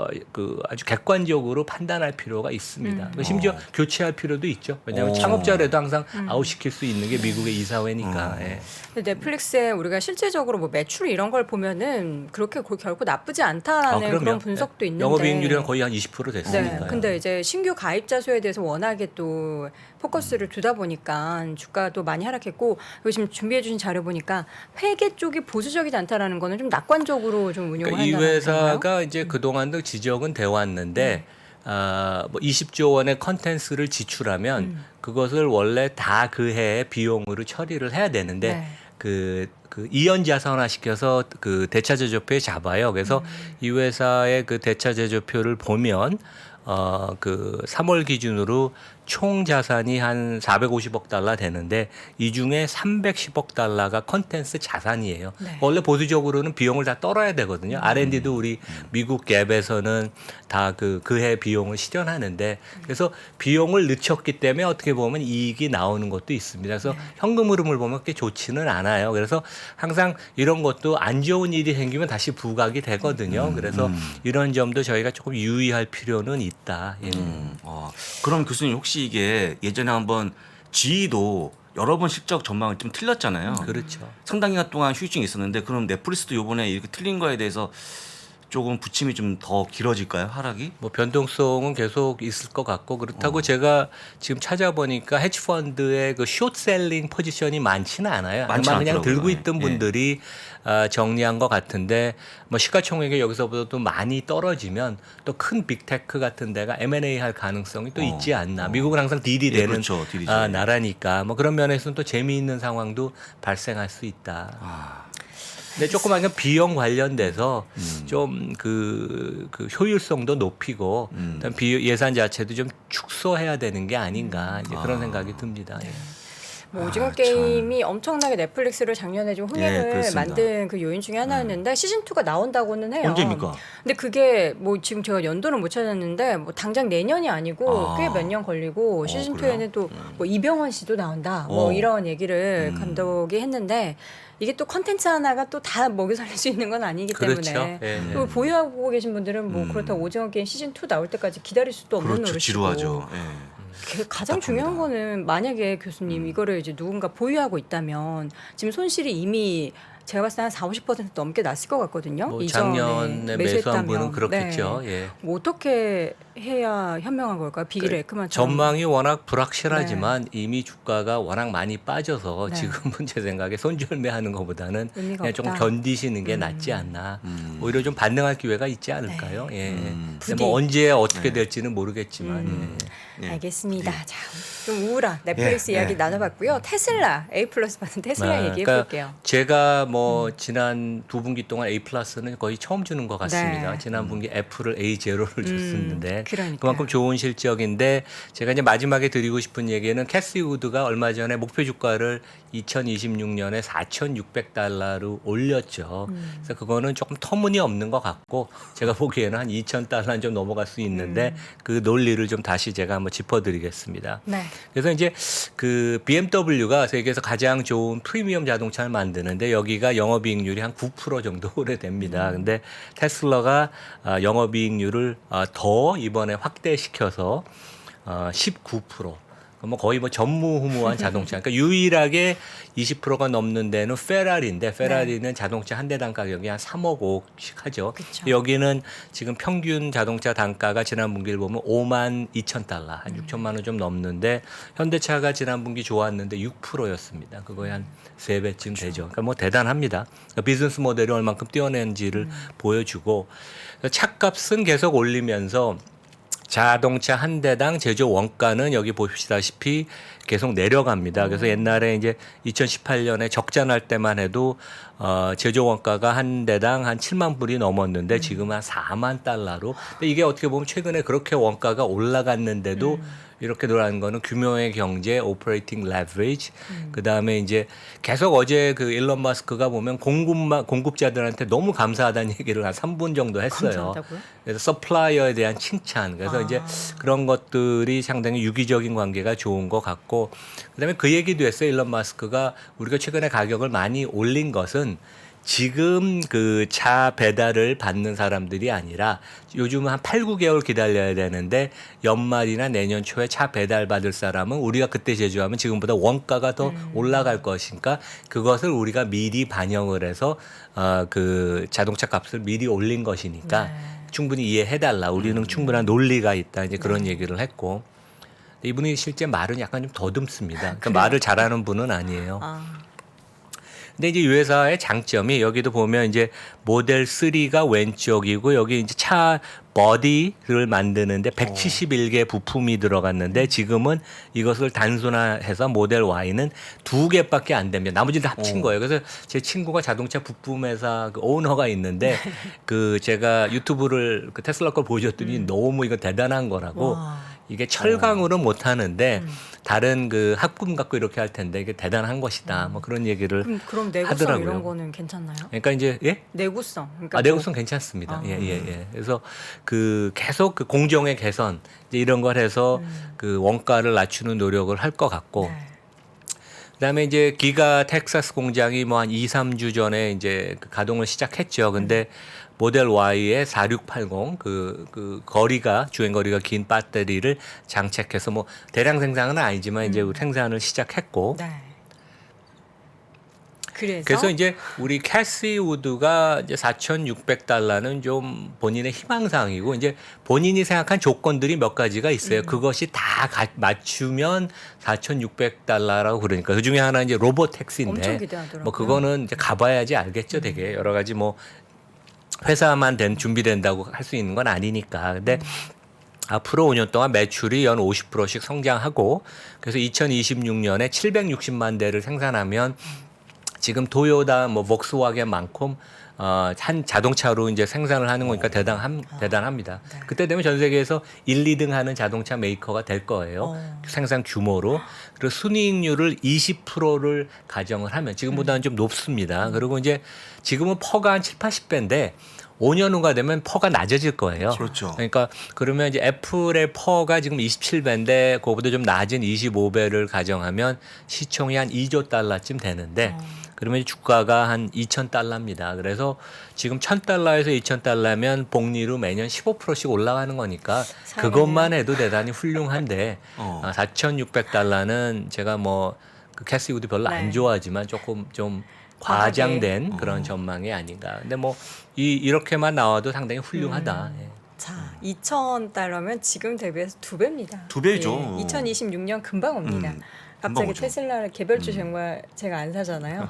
아주 객관적으로 판단할 필요가 있습니다. 심지어 교체할 필요도 있죠. 왜냐하면 창업자라도 항상 아웃시킬 수 있는 게 미국의 이사회니까. 예. 근데 넷플릭스에 우리가 실질적으로 뭐 매출 이런 걸 보면은 그렇게 결코 나쁘지 않다라는 그럼요. 그런 분석도 예. 있는데. 영업이익률이 거의 한 20% 됐으니까요. 네. 근데 이제 신규 가입자 수에 대해서 워낙에 또 포커스를 두다 보니까 주가도 많이 하락했고, 그리고 지금 준비해 주신 자료 보니까 회계 쪽이 보수적이지 않다라는 거는 좀 낙관적으로 좀 운용을 그러니까 이 한다는 회사가 건가요? 이제 그동안도 지적은 돼 왔는데 뭐 20조 원의 컨텐츠를 지출하면 그것을 원래 다 그 해에 비용으로 처리를 해야 되는데 네. 그 이연자산화 시켜서 그 대차제조표에 잡아요. 그래서 이 회사의 그 대차제조표를 보면 그 3월 기준으로 총 자산이 한 450억 달러 되는데 이 중에 310억 달러가 컨텐츠 자산이에요. 네. 원래 보수적으로는 비용을 다 떨어야 되거든요. R&D도 우리 미국 갭에서는 다 그해 비용을 실현하는데 그래서 비용을 늦췄기 때문에 어떻게 보면 이익이 나오는 것도 있습니다. 그래서 현금 흐름을 보면 그렇게 좋지는 않아요. 그래서 항상 이런 것도 안 좋은 일이 생기면 다시 부각이 되거든요. 그래서 이런 점도 저희가 조금 유의할 필요는 있다. 예. 그럼 교수님 혹시 이게 예전에 한번 GE도 여러 번 실적 전망을 좀 틀렸잖아요. 그렇죠. 상당 기간 동안 휴증이 있었는데 그럼 넷플릭스도 이번에 이렇게 틀린 거에 대해서 조금 부침이 좀 더 길어질까요? 하락이? 뭐 변동성은 계속 있을 것 같고 그렇다고 제가 지금 찾아보니까 헤지펀드의 그 숏셀링 포지션이 많지는 않아요. 많지 아마 그냥 않더라고요. 들고 있던 예. 분들이 정리한 것 같은데 뭐 시가총액이 여기서보다도 많이 떨어지면 또 큰 빅테크 같은 데가 M&A 할 가능성이 또 있지 않나. 미국은 항상 딜이 예, 되는 그렇죠. 딜이죠. 나라니까 뭐 그런 면에서는 또 재미있는 상황도 발생할 수 있다. 아, 근데 조그만 그 비용 관련돼서 좀 그 효율성도 높이고 그다음 예산 자체도 좀 축소해야 되는 게 아닌가 이제 그런 생각이 듭니다. 예. 뭐 오징어 게임이 엄청나게 넷플릭스를 작년에 좀 흥행을 그렇습니다. 만든 그 요인 중에 하나였는데 시즌 2가 나온다고는 해요. 언제입니까? 근데 그게 뭐 지금 제가 연도는 못 찾았는데 뭐 당장 내년이 아니고 꽤 몇 년 걸리고 시즌 그래요? 2에는 또 뭐 이병헌 씨도 나온다. 뭐 이런 얘기를 감독이 했는데 이게 또 컨텐츠 하나가 또 다 먹여 살릴 수 있는 건 아니기 그렇죠. 때문에 예. 또 보유하고 계신 분들은 뭐 그렇다고 오징어 게임 시즌 2 나올 때까지 기다릴 수도 없는 그렇죠. 노릇이고 지루하죠. 예. 가장 중요한 거는 만약에 교수님 이거를 이제 누군가 보유하고 있다면 지금 손실이 이미 제가 봤을 때 한 40~50% 넘게 났을 것 같거든요. 뭐 이전에 작년에 매수한 매수했다면. 분은 그렇겠죠. 네. 예. 뭐 어떻게 해야 현명한 걸까요? 비기를 에크만처럼. 전망이 워낙 불확실하지만 이미 주가가 워낙 많이 빠져서 네. 지금은 제 생각에 손절매하는 것보다는 의미가 그냥 조금 없다. 견디시는 게 낫지 않나. 오히려 좀 반등할 기회가 있지 않을까요? 예. 근데 부디. 뭐 언제 어떻게 될지는 모르겠지만. 예. 알겠습니다. 자, 좀 우울한 넷플릭스 예, 이야기 예. 나눠봤고요. 테슬라 A 플러스 받은 테슬라 얘기해 볼게요. 그러니까 제가 뭐 지난 두 분기 동안 A 플러스는 거의 처음 주는 것 같습니다. 네. 지난 분기 F를 A 제로를 줬었는데 그러니까요. 그만큼 좋은 실적인데 제가 이제 마지막에 드리고 싶은 얘기는 캐시 우드가 얼마 전에 목표 주가를 2026년에 4,600달러로 올렸죠. 그래서 그거는 조금 터무니없는 것 같고 제가 보기에는 한 2,000달러는 좀 넘어갈 수 있는데 그 논리를 좀 다시 제가 한번 짚어드리겠습니다. 네. 그래서 이제 그 BMW가 세계에서 가장 좋은 프리미엄 자동차를 만드는데 여기가 영업이익률이 한 9% 정도 됩니다. 근데 테슬라가 영업이익률을 더 이번에 확대시켜서 19%. 뭐 거의 뭐 전무후무한 자동차. 그러니까 유일하게 20%가 넘는 데는 페라리인데 페라리는 자동차 한 대당 가격이 한 3억 5씩 하죠. 그쵸. 여기는 지금 평균 자동차 단가가 지난 분기를 보면 5만 2천 달러, 한 6천만 원 좀 넘는데 현대차가 지난 분기 좋았는데 6%였습니다. 그거에 한 3배쯤 되죠. 그러니까 뭐 대단합니다. 그러니까 비즈니스 모델이 얼만큼 뛰어낸지를 보여주고 차값은 계속 올리면서 자동차 한 대당 제조 원가는 여기 보시다시피 계속 내려갑니다. 그래서 옛날에 이제 2018년에 적자 날 때만 해도 제조 원가가 한 대당 한 7만 불이 넘었는데 지금은 한 4만 달러로. 근데 이게 어떻게 보면 최근에 그렇게 원가가 올라갔는데도 이렇게 돌아가는 거는 규모의 경제, 오퍼레이팅 레버리지, 그다음에 이제 계속 어제 그 일론 마스크가 보면 공급자들한테 너무 감사하다는 얘기를 한 3분 정도 했어요. 감사하다고요? 그래서 서플라이어에 대한 칭찬. 그래서 이제 그런 것들이 상당히 유기적인 관계가 좋은 것 같고, 그다음에 그 얘기도 했어요. 일론 마스크가 우리가 최근에 가격을 많이 올린 것은 지금 그 차 배달을 받는 사람들이 아니라 요즘은 한 8, 9개월 기다려야 되는데 연말이나 내년 초에 차 배달 받을 사람은 우리가 그때 제조하면 지금보다 원가가 더 올라갈 것이니까 그것을 우리가 미리 반영을 해서 그 자동차 값을 미리 올린 것이니까 충분히 이해해달라. 우리는 충분한 논리가 있다. 이제 그런 얘기를 했고. 이분이 실제 말은 약간 좀 더듬습니다. 그러니까 말을 잘하는 분은 아니에요. 근데 이제 이 회사의 장점이 여기도 보면 이제 모델 3가 왼쪽이고 여기 이제 차 버디를 만드는데 171개 부품이 들어갔는데 지금은 이것을 단순화해서 모델 Y는 2개밖에 안 됩니다. 나머지는 다 합친 거예요. 그래서 제 친구가 자동차 부품 회사 그 오너가 있는데 그 제가 유튜브를 그 테슬라 걸 보여줬더니 너무 이거 대단한 거라고. 이게 철강으로 못 하는데 다른 그 합금 갖고 이렇게 할 텐데 이게 대단한 것이다. 뭐 그런 얘기를 그럼 내구성 하더라고요. 이런 거는 괜찮나요? 그러니까 이제 예? 내구성. 그러니까 내구성 괜찮습니다. 예. 그래서 그 계속 그 공정의 개선 이제 이런 걸 해서 그 원가를 낮추는 노력을 할 것 같고. 네. 그다음에 이제 기가 텍사스 공장이 뭐 한 2, 3주 전에 이제 그 가동을 시작했죠. 근데 모델 Y의 4680 그 거리가 주행 거리가 긴 배터리를 장착해서 뭐 대량 생산은 아니지만 이제 생산을 시작했고. 네. 그래서 이제 우리 캐시 우드가 이제 4,600달러는 좀 본인의 희망사항이고 이제 본인이 생각한 조건들이 몇 가지가 있어요. 그것이 다 맞추면 4,600달러라고 그러니까 그 중에 하나 이제 로봇 택시인데 엄청 기대하더라고요. 뭐 그거는 이제 가봐야지 알겠죠. 되게 여러 가지 뭐 회사만 준비된다고 할 수 있는 건 아니니까. 근데 앞으로 5년 동안 매출이 연 50%씩 성장하고 그래서 2026년에 760만 대를 생산하면 지금 도요타 뭐 volkswagen만큼 한 자동차로 이제 생산을 하는 거니까 대단합니다. 네. 그때 되면 전 세계에서 1, 2등 하는 자동차 메이커가 될 거예요. 생산 규모로. 그리고 순이익률을 20%를 가정을 하면 지금보다는 좀 높습니다. 그리고 이제 지금은 퍼가 한 7, 80배인데 5년 후가 되면 퍼가 낮아질 거예요. 그렇죠. 그러니까 그러면 이제 애플의 퍼가 지금 27배인데 그거보다 좀 낮은 25배를 가정하면 시총이 한 2조 달러쯤 되는데 그러면 주가가 한 2,000달러입니다. 그래서 지금 1,000달러에서 2,000달러면 복리로 매년 15%씩 올라가는 거니까 그것만 해도 대단히 훌륭한데 4,600달러는 제가 뭐 그 캐시 우드 별로 안 좋아하지만 조금 좀 과장된 그런 전망이 아닌가. 근데 뭐 이렇게만 나와도 상당히 훌륭하다. 예. 자, 2,000달러면 지금 대비해서 2배입니다. 2배죠. 2026년 금방 옵니다. 금방 갑자기 오죠. 테슬라 개별주 정말 제가 안 사잖아요.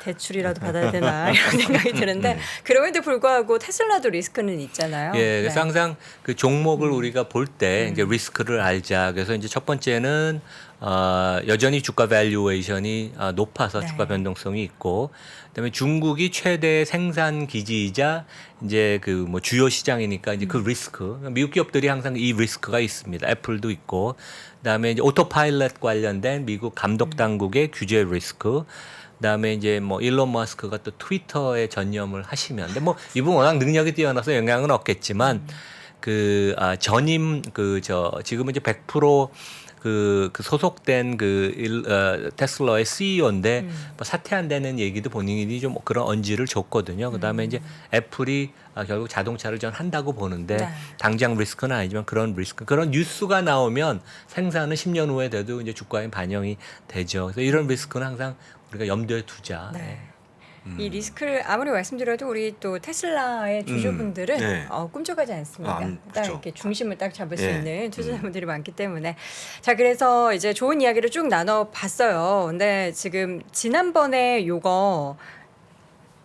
대출이라도 받아야 되나 이런 생각이 드는데 그럼에도 불구하고 테슬라도 리스크는 있잖아요. 예, 그래서 네. 항상 그 종목을 우리가 볼 때 이제 리스크를 알자. 그래서 이제 첫 번째는 여전히 주가 밸류에이션이 높아서 네. 주가 변동성이 있고, 그다음에 중국이 최대 생산 기지이자 이제 그 뭐 주요 시장이니까 이제 그 리스크. 미국 기업들이 항상 이 리스크가 있습니다. 애플도 있고, 그다음에 이제 오토파일럿 관련된 미국 감독 당국의 규제 리스크. 그다음에 이제 뭐 일론 머스크가 또 트위터에 전념을 하시면, 근데 뭐 이분 워낙 능력이 뛰어나서 영향은 없겠지만 그 전임 지금은 이제 100% 그 소속된 테슬라의 CEO인데 뭐 사퇴한다는 얘기도 본인이 좀 그런 언지를 줬거든요. 그다음에 이제 애플이 결국 자동차를 전 한다고 보는데 네. 당장 리스크는 아니지만 그런 리스크, 그런 뉴스가 나오면 생산은 10년 후에 돼도 이제 주가에 반영이 되죠. 그래서 이런 리스크는 항상 우리가 염두에 두자. 네. 이 리스크를 아무리 말씀드려도 우리 또 테슬라의 주주분들은 네. 꿈쩍하지 않습니다. 딱 그렇죠. 이렇게 중심을 딱 잡을 수 예. 있는 투자자분들이 많기 때문에 자 그래서 이제 좋은 이야기를 쭉 나눠봤어요. 근데 지금 지난번에 요거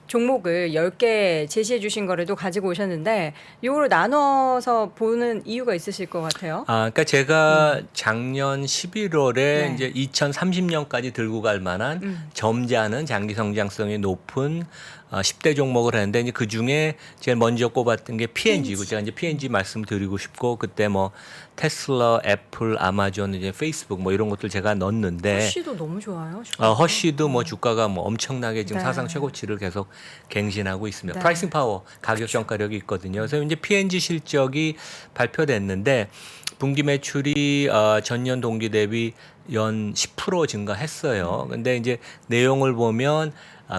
종목을 10개 제시해 주신 거라도 가지고 오셨는데 요거를 나눠서 보는 이유가 있으실 것 같아요. 그러니까 제가 작년 11월에 네. 이제 2030년까지 들고 갈 만한 점잖은 장기 성장성이 높은 10대 종목을 했는데 이제 그 중에 제일 먼저 꼽았던 게 P&G고 제가 이제 P&G 말씀드리고 싶고 그때 뭐 테슬라, 애플, 아마존, 이제 페이스북 뭐 이런 것들 제가 넣었는데 허쉬도 너무 좋아요. 주가가. 허쉬도 뭐 주가가 뭐 엄청나게 지금 네. 사상 최고치를 계속 갱신하고 있습니다. 네. 프라이싱 파워, 가격 전가력이 있거든요. 그래서 이제 P&G 실적이 발표됐는데 분기 매출이 전년 동기 대비 연 10% 증가했어요. 근데 이제 내용을 보면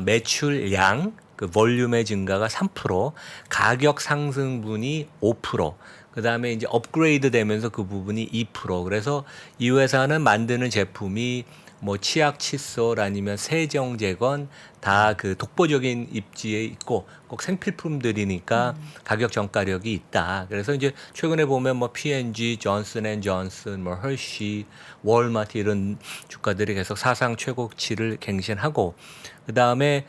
매출량, 그 볼륨의 증가가 3%, 가격 상승분이 5%, 그다음에 이제 업그레이드 되면서 그 부분이 2%. 그래서 이 회사는 만드는 제품이 뭐 치약, 칫솔 아니면 세정제건 다 그 독보적인 입지에 있고 꼭 생필품들이니까 가격 전가력이 있다. 그래서 이제 최근에 보면 뭐 P&G, 존슨앤존슨, 뭐 허쉬, 월마트 이런 주가들이 계속 사상 최고치를 갱신하고 그 다음에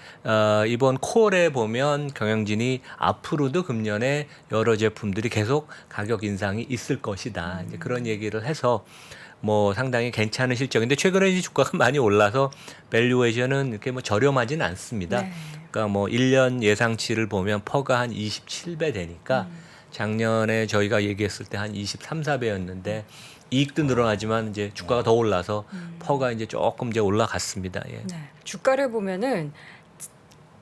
이번 콜에 보면 경영진이 앞으로도 금년에 여러 제품들이 계속 가격 인상이 있을 것이다. 이제 그런 얘기를 해서 뭐 상당히 괜찮은 실적인데 최근에 이제 주가가 많이 올라서 밸류에이션은 이렇게 뭐 저렴하진 않습니다. 네. 그러니까 뭐 1년 예상치를 보면 퍼가 한 27배 되니까 작년에 저희가 얘기했을 때 한 23, 4배였는데 이익도 늘어나지만 이제 주가가 더 올라서 퍼가 이제 조금 이제 올라갔습니다. 예. 네. 주가를 보면은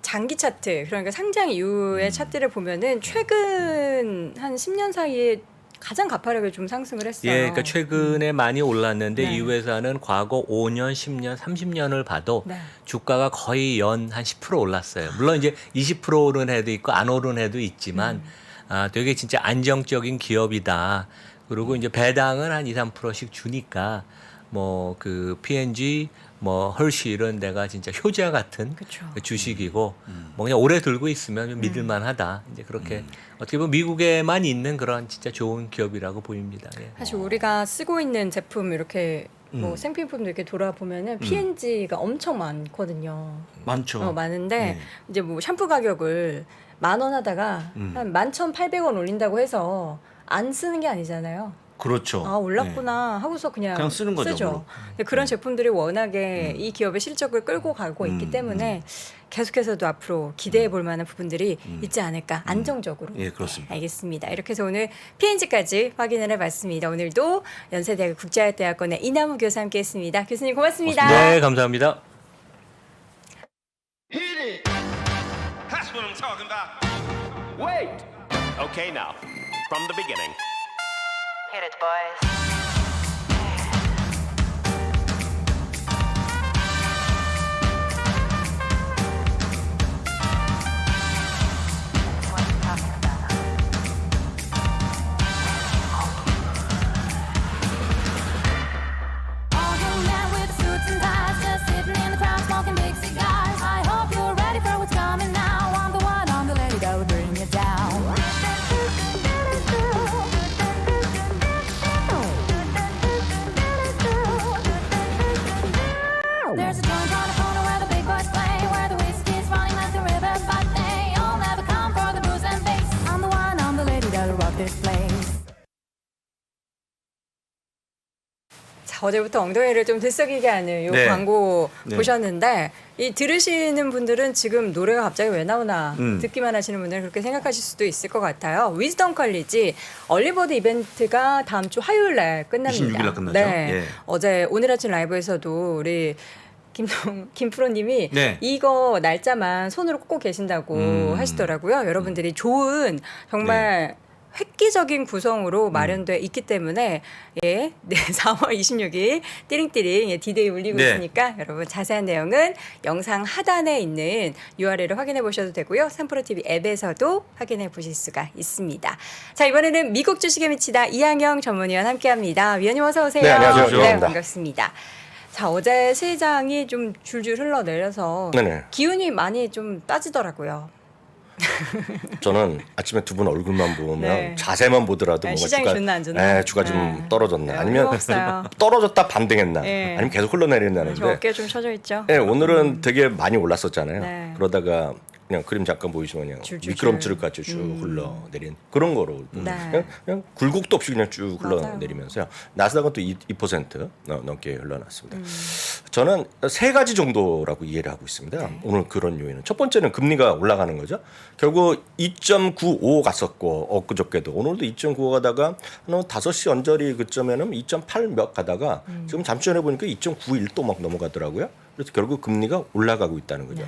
장기 차트 그러니까 상장 이후의 차트를 보면은 최근 한 10년 사이에 가장 가파르게 좀 상승을 했어요. 예, 그러니까 최근에 많이 올랐는데 네. 이 회사는 과거 5년, 10년, 30년을 봐도 네. 주가가 거의 연 한 10% 올랐어요. 물론 이제 20% 오른 해도 있고 안 오른 해도 있지만 되게 진짜 안정적인 기업이다. 그리고 이제 배당은 한 2, 3%씩 주니까 뭐 그 P&G 뭐 헐시 이런 데가 진짜 효자 같은 그쵸. 주식이고 뭐 그냥 오래 들고 있으면 믿을만하다. 이제 그렇게 어떻게 보면 미국에만 있는 그런 진짜 좋은 기업이라고 보입니다. 예. 사실 우리가 쓰고 있는 제품 이렇게 뭐 생필품도 이렇게 돌아보면은 P&G가 엄청 많거든요. 많죠. 많은데 네. 이제 뭐 샴푸 가격을 10,000원 하다가 한 11,800원 올린다고 해서 안 쓰는 게 아니잖아요. 그렇죠. 아 올랐구나 하고서 그냥 쓰는 거죠, 쓰죠. 그럼. 근데 그런 제품들이 워낙에 이 기업의 실적을 끌고 가고 있기 때문에 계속해서도 앞으로 기대해 볼 만한 부분들이 있지 않을까 안정적으로. 예, 그렇습니다. 알겠습니다. 이렇게 해서 오늘 P&G까지 확인을 해봤습니다. 오늘도 연세대학교 국제화대학원의 이남우 교수 함께했습니다. 교수님 고맙습니다. 네, 감사합니다. That's what I'm talking about. Wait! Okay, now, from the beginning. Hit it, boys. That's what I'm talking about. All you men with suits and ties, just sitting in the crowd smoking big cigars. I hope you're ready for what's coming now. I'm the one, I'm the lady that will bring you down. There's a joint on the corner where the big boys play, where the whiskey's running like the river, but they all never come for the booze and bass. I'm the one, I'm the lady that'll rock this place. 자, 어제부터 엉덩이를 좀 들썩이게 하는 이 네. 광고 네. 보셨는데 이 들으시는 분들은 지금 노래가 갑자기 왜 나오나 듣기만 하시는 분들은 그렇게 생각하실 수도 있을 것 같아요. 위즈덤 컬리지 얼리버드 이벤트가 다음 주 화요일 날 끝납니다. 26일 날 끝나죠. 네. 예. 어제 오늘 아침 라이브에서도 우리 김프로님이 네. 이거 날짜만 손으로 꽂고 계신다고 하시더라고요. 여러분들이 좋은 정말 획기적인 구성으로 마련돼 있기 때문에 예, 네, 4월 26일 띠링띠링 예, 디데이 울리고 네. 있으니까 여러분 자세한 내용은 영상 하단에 있는 URL을 확인해 보셔도 되고요. 3프로TV 앱에서도 확인해 보실 수가 있습니다. 자, 이번에는 미국 주식에 미치다 이항영 전문위원 함께합니다. 위원님 어서 오세요. 네, 안녕하세요. 네, 반갑습니다. 반갑습니다. 자, 어제 시장이 좀 줄줄 흘러내려서 네네. 기운이 많이 좀 빠지더라고요. 저는 아침에 두 분 얼굴만 보면 네. 자세만 보더라도 네, 뭔가 시장이 좋나 안 좋나? 네, 주가 좀 네. 떨어졌나 네, 아니면 없어요. 떨어졌다 반등했나 네. 아니면 계속 흘러내렸나는데 저 어깨 좀 쳐져 있죠. 네, 오늘은 되게 많이 올랐었잖아요. 네. 그러다가 그냥 그림 잠깐 보이시면 그냥 줄줄줄. 미끄럼틀 같이 쭉 흘러내린 그런 거로 네. 그냥 굴곡도 없이 그냥 쭉 맞아요. 흘러내리면서요. 나스닥은 또 2% 넘게 흘러났습니다. 저는 세 가지 정도라고 이해를 하고 있습니다. 네. 오늘 그런 요인은 첫 번째는 금리가 올라가는 거죠. 결국 2.95 갔었고 엊그저께도 오늘도 2.95 가다가 한 5시 언저리 그쯤에는 2.8 몇 가다가 지금 잠시 전에 보니까 2.91 또 막 넘어가더라고요. 그래서 결국 금리가 올라가고 있다는 거죠.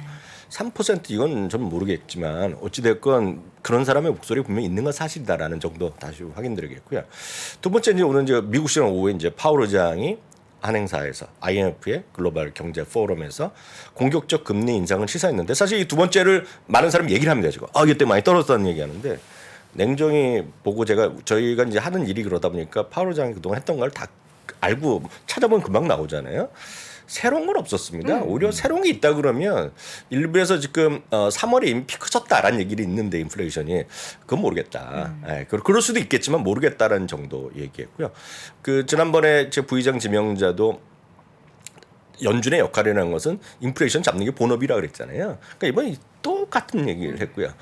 3% 이건 좀 모르겠지만 어찌됐건 그런 사람의 목소리 분명히 있는 건 사실이다라는 정도 다시 확인드리겠고요. 두 번째 이제 오늘 이제 미국 시장 오후에 이제 파월 의장이 한 행사에서 IMF의 글로벌 경제 포럼에서 공격적 금리 인상을 시사했는데 사실 이 두 번째를 많은 사람이 얘기를 합니다. 지금 이때 많이 떨어졌다는 얘기하는데 냉정히 보고 저희가 이제 하는 일이 그러다 보니까 파월 의장이 그동안 했던 걸 다 알고 찾아보면 금방 나오잖아요. 새로운 건 없었습니다. 오히려 새로운 게 있다 그러면 일부에서 지금 3월에 이미 피크 쳤다라는 얘기를 있는데 인플레이션이 그건 모르겠다. 예, 그럴 수도 있겠지만 모르겠다라는 정도 얘기했고요. 그 지난번에 제 부의장 지명자도 연준의 역할이라는 것은 인플레이션 잡는 게 본업이라 그랬잖아요. 그러니까 이번에 똑같은 얘기를 했고요.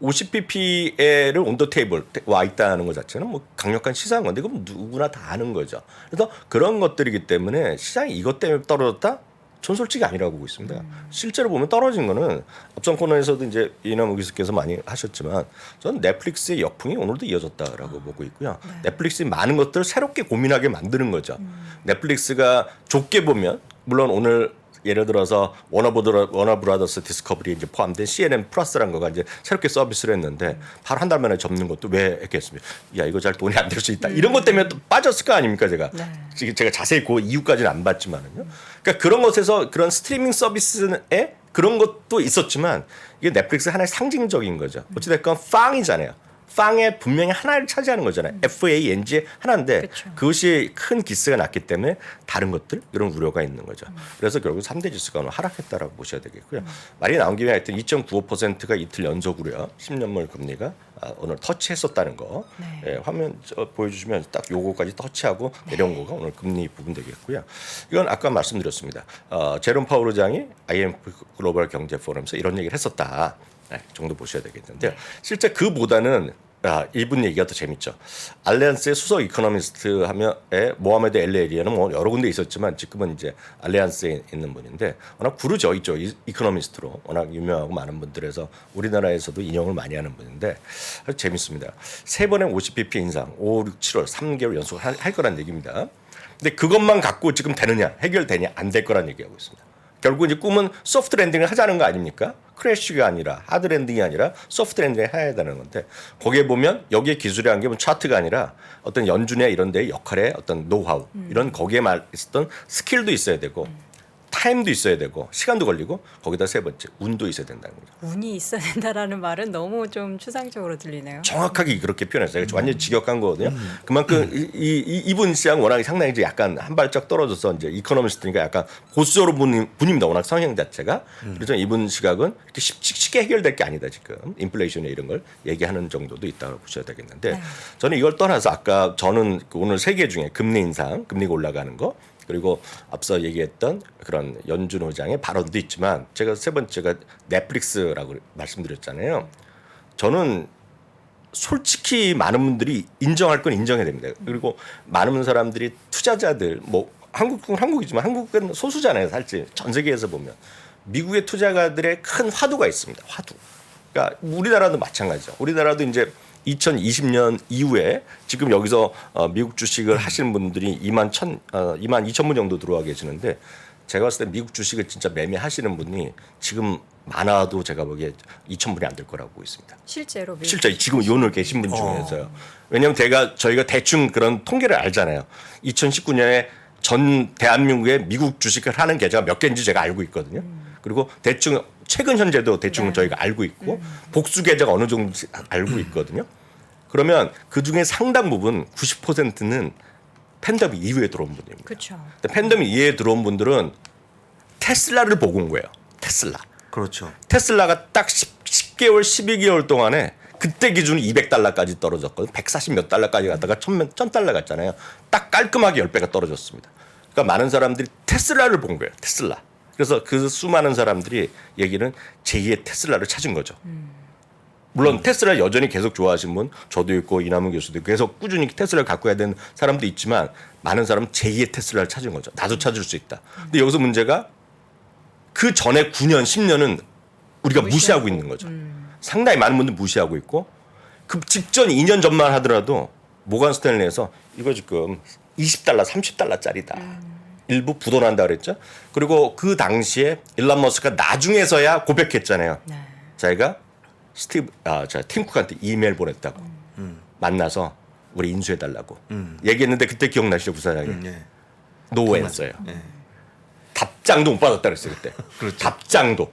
50pp를 온더 테이블 와 있다는 것 자체는 뭐 강력한 시사한 건데 그건 누구나 다 아는 거죠. 그래서 그런 것들이기 때문에 시장이 이것 때문에 떨어졌다? 전 솔직히 아니라고 보고 있습니다. 실제로 보면 떨어진 거는 앞선 코너에서도 이제 이남우 교수께서 많이 하셨지만 저는 넷플릭스의 역풍이 오늘도 이어졌다라고 보고 있고요. 넷플릭스의 많은 것들을 새롭게 고민하게 만드는 거죠. 넷플릭스가 좁게 보면 물론 오늘 예를 들어서 워너브라더스 디스커버리 이제 포함된 CNN 플러스라는 거가 이제 새롭게 서비스를 했는데 바로 한 달 만에 접는 것도 왜 했겠습니까? 야 이거 잘 돈이 안 될 수 있다. 이런 것 때문에 또 빠졌을 거 아닙니까 제가? 제가 자세히 그 이유까지는 안 봤지만은요. 그러니까 그런 것에서 그런 스트리밍 서비스에 그런 것도 있었지만 이게 넷플릭스 하나의 상징적인 거죠. 어찌됐건 팡이잖아요. 팡의 분명히 하나를 차지하는 거잖아요. FANG의 하나인데 그쵸. 그것이 큰 기스가 났기 때문에 다른 것들 이런 우려가 있는 거죠. 그래서 결국 3대 지수가 오늘 하락했다라고 보셔야 되겠고요. 말이 나온 김에 하여튼 2.95%가 이틀 연속으로요. 10년물 금리가 오늘 터치했었다는 거. 네. 예, 화면 보여주시면 딱 요거까지 터치하고 내려온 거가 오늘 금리 부분 되겠고요. 이건 아까 말씀드렸습니다. 제롬 파월 의장이 IMF 글로벌 경제 포럼에서 이런 얘기를 했었다. 네, 정도 보셔야 되겠는데요. 실제 그보다는 이분 얘기가 더 재밌죠. 알리안스의 수석 이코노미스트 하면 모하메드 엘레리아는 뭐 여러 군데 있었지만 지금은 이제 알리안스에 있는 분인데 워낙 부르죠. 이쪽 이코노미스트로 워낙 유명하고 많은 분들에서 우리나라에서도 인용을 많이 하는 분인데 아주 재밌습니다. 3번의 50bp 인상 5, 6, 7월 3개월 연속 할 거란 얘기입니다. 근데 그것만 갖고 지금 되느냐 해결되냐 안 될 거란 얘기하고 있습니다. 결국 이제 꿈은 소프트 랜딩을 하자는 거 아닙니까? 크래쉬가 아니라 하드 랜딩이 아니라 소프트 랜딩을 해야 되는 건데 거기에 보면 여기에 기술이라는 게 차트가 아니라 어떤 연준이나 이런 데의 역할의 어떤 노하우 이런 거기에 있었던 스킬도 있어야 되고 타임도 있어야 되고 시간도 걸리고 거기다 세 번째 운도 있어야 된다는 거죠. 운이 있어야 된다라는 말은 너무 좀 추상적으로 들리네요. 정확하게 그렇게 표현했어요. 완전 직역한 거거든요. 그만큼 이분 시장 워낙 상당히 이제 약간 한 발짝 떨어져서 이제 이코노미스트니까 약간 보수적으로 분입니다. 워낙 성향 자체가. 그래서 이분 시각은 이렇게 쉽게 해결될 게 아니다 지금. 인플레이션에 이런 걸 얘기하는 정도도 있다고 보셔야 되겠는데 저는 이걸 떠나서 아까 저는 오늘 세 개 중에 금리 인상, 금리가 올라가는 거 그리고 앞서 얘기했던 그런 연준 의장의 발언도 있지만 제가 세 번째가 넷플릭스라고 말씀드렸잖아요. 저는 솔직히 많은 분들이 인정할 건 인정해야 됩니다. 그리고 많은 사람들이 투자자들 뭐 한국은 한국이지만 한국은 소수잖아요. 사실 전 세계에서 보면 미국의 투자가들의 큰 화두가 있습니다. 화두. 그러니까 우리나라도 마찬가지죠. 우리나라도 이제 2020년 이후에 지금 여기서 미국 주식을 하시는 분들이 2만 2천 분 정도 들어와 계시는데 제가 봤을 때 미국 주식을 진짜 매매하시는 분이 지금 많아도 제가 보기에 2천 분이 안 될 거라고 보고 있습니다. 실제로 실제 지금 오늘 계신 분 중에서요. 왜냐하면 저희가 대충 그런 통계를 알잖아요. 2019년에 전 대한민국의 미국 주식을 하는 계좌가 몇 개인지 제가 알고 있거든요. 그리고 대충 최근 현재도 대충 저희가 알고 있고 복수 계좌가 어느 정도 알고 있거든요. 그러면 그중에 상당 부분 90%는 팬데믹 이후에 들어온 분들입니다. 그렇죠. 팬데믹 이후에 들어온 분들은 테슬라를 보고 온 거예요. 테슬라. 그렇죠. 테슬라가 딱 10개월, 12개월 동안에 그때 기준 200달러까지 떨어졌거든요. 140 몇 달러까지 갔다가 1000달러 갔잖아요. 딱 깔끔하게 10배가 떨어졌습니다. 그러니까 많은 사람들이 테슬라를 본 거예요. 테슬라. 그래서 그 수많은 사람들이 얘기는 제2의 테슬라를 찾은 거죠. 물론 테슬라 여전히 계속 좋아하시는 분 저도 있고 이남은 교수도 있고 계속 꾸준히 테슬라를 갖고 해야 되는 사람도 있지만 많은 사람은 제2의 테슬라를 찾은 거죠. 나도 찾을 수 있다. 근데 여기서 문제가 그 전에 9년, 10년은 우리가 무시하고 있는 거죠. 상당히 많은 분들 무시하고 있고 그 직전 2년 전만 하더라도 모건 스탠리에서 이거 지금 20달러, 30달러짜리다. 일부 부도난다 그랬죠. 그리고 그 당시에 일론 머스크가 나중에서야 고백했잖아요. 네. 자기가 팀 쿡한테 이메일 보냈다고 만나서 우리 인수해달라고 얘기했는데 그때 기억나시죠 부사장님? 네. 노했어요. 답장도 못 받았다 그랬어요 그때. 그렇죠. 답장도.